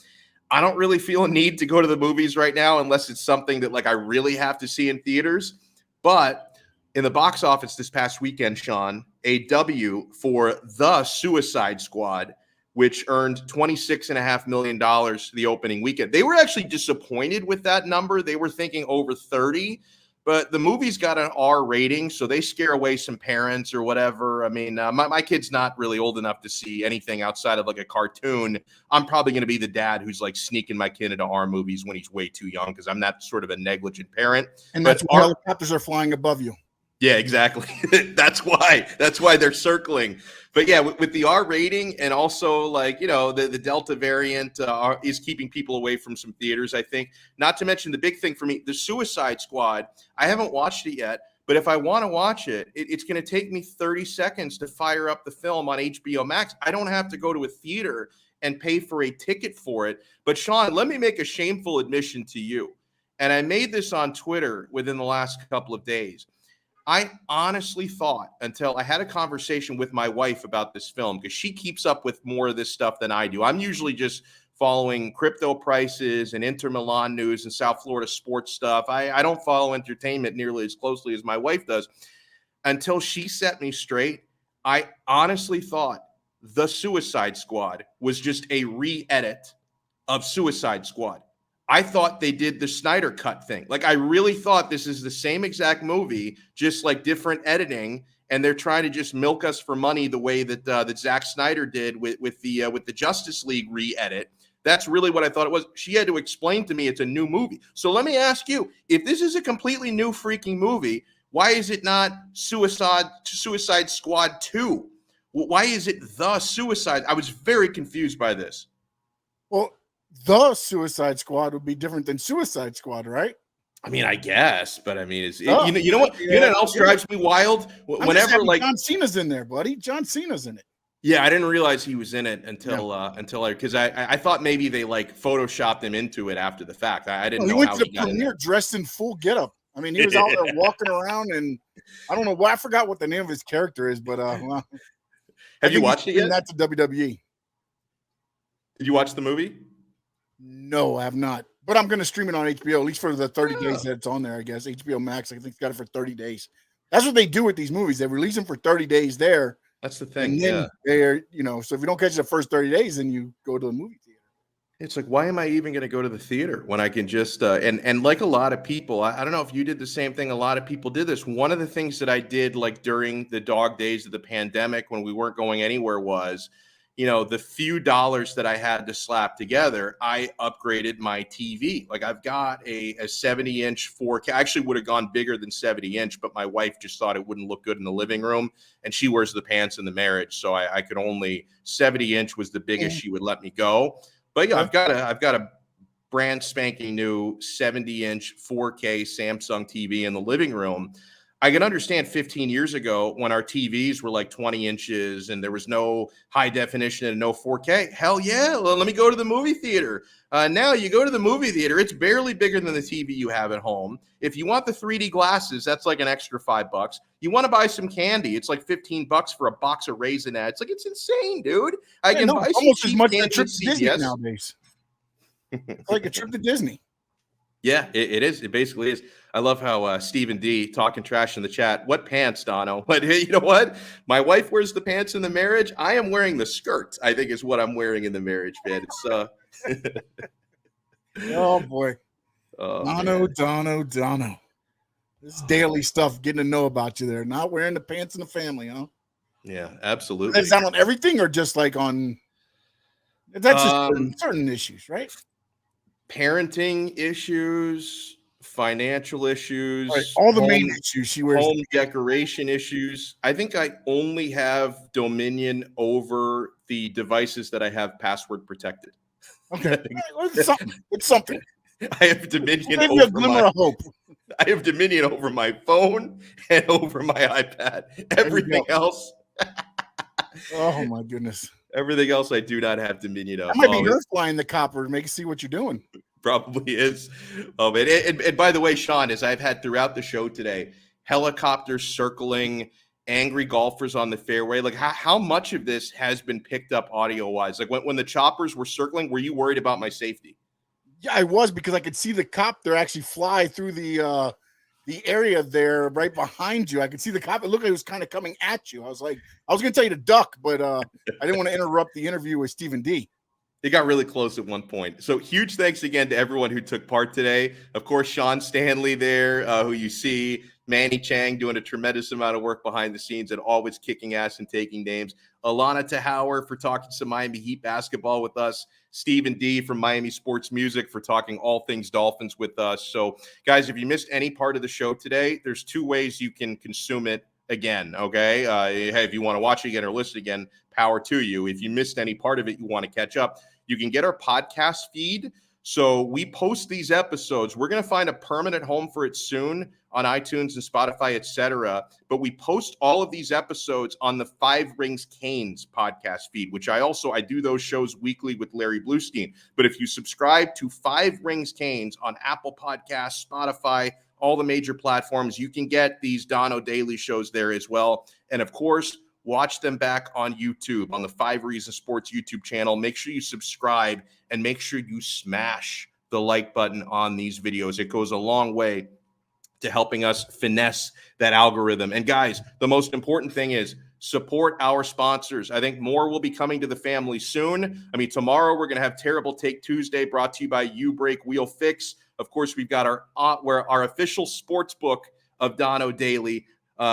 I don't really feel a need to go to the movies right now unless it's something that I really have to see in theaters. But in the box office this past weekend, Sean, a W for The Suicide Squad, which earned $26.5 million the opening weekend. They were actually disappointed with that number. They were thinking over 30, but the movie's got an R rating, so they scare away some parents or whatever. I mean, my kid's not really old enough to see anything outside of a cartoon. I'm probably going to be the dad who's sneaking my kid into R movies when he's way too young because I'm that sort of a negligent parent. And that's why helicopters are flying above you. Yeah, exactly. That's why they're circling. But yeah, with the R rating and also the Delta variant is keeping people away from some theaters, I think. Not to mention the big thing for me, the Suicide Squad. I haven't watched it yet, but if I want to watch it, it's going to take me 30 seconds to fire up the film on HBO Max. I don't have to go to a theater and pay for a ticket for it. But Sean, let me make a shameful admission to you. And I made this on Twitter within the last couple of days. I honestly thought until I had a conversation with my wife about this film, because she keeps up with more of this stuff than I do. I'm usually just following crypto prices and Inter Milan news and South Florida sports stuff. I don't follow entertainment nearly as closely as my wife does. Until she set me straight, I honestly thought The Suicide Squad was just a re-edit of Suicide Squad. I thought they did the Snyder Cut thing. I really thought this is the same exact movie, just different editing, and they're trying to just milk us for money the way that Zack Snyder did with the Justice League re-edit. That's really what I thought it was. She had to explain to me it's a new movie. So let me ask you, if this is a completely new freaking movie, why is it not Suicide Squad 2? Why is it The Suicide? I was very confused by this. Well, The Suicide Squad would be different than Suicide Squad, right? I mean, I guess, but I mean, you know what? Yeah, You know what else drives me wild? Whenever like John Cena's in there, buddy. John Cena's in it. Yeah, I didn't realize he was in it until because I thought maybe they like photoshopped him into it after the fact. I didn't know he went how to he the got in there. premiere dressed in full getup. I mean, he was out there walking around, and I don't know why. I forgot what the name of his character is, but have you watched it yet? That's a WWE. Did you watch the movie? No, I have not. But I'm going to stream it on HBO, at least for the 30 days that it's on there, I guess. HBO Max, I think it's got it for 30 days. That's what they do with these movies. They release them for 30 days there. That's the thing. And then they're, so if you don't catch the first 30 days, then you go to the movie theater. It's like, why am I even going to go to the theater when I can just and like a lot of people, I don't know if you did the same thing. A lot of people did this. One of the things that I did like during the dog days of the pandemic when we weren't going anywhere was, the few dollars that I had to slap together, I upgraded my TV. Like I've got a 70-inch 4K. I actually would have gone bigger than 70-inch, but my wife just thought it wouldn't look good in the living room, and she wears the pants in the marriage, so I could only 70-inch was the biggest she would let me go. But yeah, I've got a brand spanking new 70-inch 4K Samsung TV in the living room. I can understand 15 years ago when our TVs were like 20 inches and there was no high definition and no 4K. Hell yeah. Well, let me go to the movie theater. Now you go to the movie theater, it's barely bigger than the TV you have at home. If you want the 3D glasses, that's like an extra $5. You want to buy some candy, it's like $15 for a box of Raisinets. Like, it's insane, dude. I can buy almost as much as a candy trip at to Disney CVS. nowadays. It's like a trip to Disney. Yeah, it is. It basically is. I love how Stephen D talking trash in the chat. What pants, Donno? But hey, you know what? My wife wears the pants in the marriage. I am wearing the skirt, I think is what I'm wearing in the marriage, man. It's Oh boy. man. Donno. This is daily stuff, getting to know about you there. Not wearing the pants in the family, huh? Yeah, absolutely. Is that on everything or just like on that's just certain issues, right? Parenting issues, financial issues, Right. All the main issues she wears. Home decoration issues. I think I only have dominion over the devices that I have password protected. Okay. It's something. I have dominion Maybe a over glimmer of hope. I have dominion over my phone and over my iPad. Everything else. Oh my goodness. Everything else I do not have dominion of. That might be her flying the copper to make you see what you're doing. Probably is. And by the way, Sean, as I've had throughout the show today, helicopters circling, angry golfers on the fairway. Like how much of this has been picked up audio wise? Like when the choppers were circling, were you worried about my safety? Yeah, I was, because I could see the copter actually fly through the area there right behind you. I could see the copter. It looked like it was kind of coming at you. I was going to tell you to duck, but I didn't want to interrupt the interview with Stephen D. It got really close at one point. So huge thanks again to everyone who took part today. Of course, Sean Stanley there, who you see, Manny Chang doing a tremendous amount of work behind the scenes and always kicking ass and taking names. Alana Tahauer for talking some Miami Heat basketball with us. Stephen D from Miami Sports Music for talking all things Dolphins with us. So, guys, if you missed any part of the show today, there's two ways you can consume it again, okay? Hey, if you want to watch it again or listen again, power to you. If you missed any part of it, you want to catch up, you can get our podcast feed. So we post these episodes. We're going to find a permanent home for it soon on iTunes and Spotify, etc. But we post all of these episodes on the Five Rings Canes podcast feed, which I do those shows weekly with Larry Bluestein. But if you subscribe to Five Rings Canes on Apple Podcasts, Spotify, all the major platforms, you can get these Donno Daily shows there as well. And of course, watch them back on YouTube, on the 5 Reasons Sports YouTube channel. Make sure you subscribe and make sure you smash the like button on these videos. It goes a long way to helping us finesse that algorithm. And guys, the most important thing is support our sponsors. I think more will be coming to the family soon. I mean, tomorrow we're going to have Terrible Take Tuesday brought to you by U Break Wheel Fix. Of course, we've got our official sports book of Donno Daily.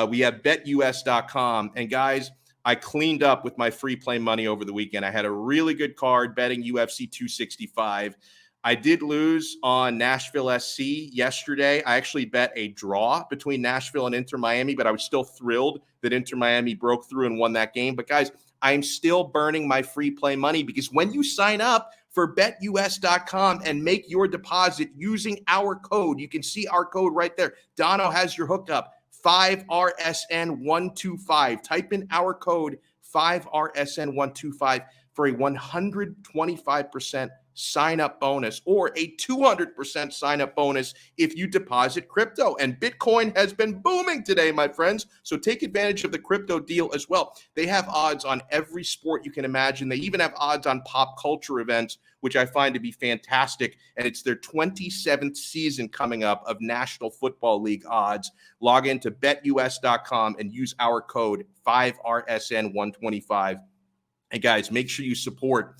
We have betus.com. And guys, I cleaned up with my free play money over the weekend. I had a really good card betting UFC 265. I did lose on Nashville SC yesterday. I actually bet a draw between Nashville and Inter Miami, but I was still thrilled that Inter Miami broke through and won that game. But guys, I'm still burning my free play money because when you sign up for betus.com and make your deposit using our code, you can see our code right there. Donno has your hookup, 5RSN125. Type in our code, 5RSN125, for a 125% sign-up bonus or a 200% sign-up bonus if you deposit crypto. And Bitcoin has been booming today, my friends. So take advantage of the crypto deal as well. They have odds on every sport you can imagine. They even have odds on pop culture events, which I find to be fantastic. And it's their 27th season coming up of National Football League odds. Log into betus.com and use our code 5RSN125. And guys, make sure you support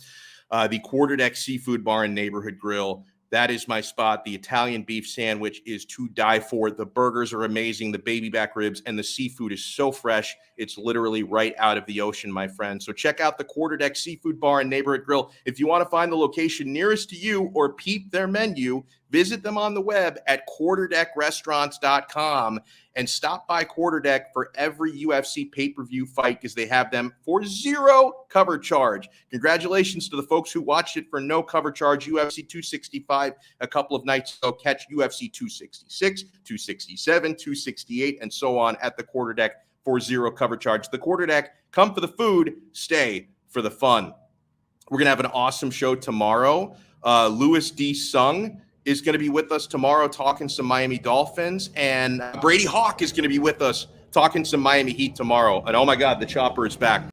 the Quarterdeck Seafood Bar and Neighborhood Grill. That is my spot. The Italian beef sandwich is to die for. The burgers are amazing, the baby back ribs, and the seafood is so fresh. It's literally right out of the ocean, my friend. So check out the Quarterdeck Seafood Bar and Neighborhood Grill. If you want to find the location nearest to you or peep their menu, visit them on the web at quarterdeckrestaurants.com and stop by Quarterdeck for every UFC pay-per-view fight because they have them for zero cover charge. Congratulations to the folks who watched it for no cover charge. UFC 265 a couple of nights ago. Catch UFC 266, 267, 268, and so on at the Quarterdeck for zero cover charge. The Quarterdeck, come for the food, stay for the fun. We're going to have an awesome show tomorrow. Louis D. Sung is going to be with us tomorrow talking some Miami Dolphins, and Brady Hawk is going to be with us talking some Miami Heat tomorrow. And oh my God, the Chopper is back.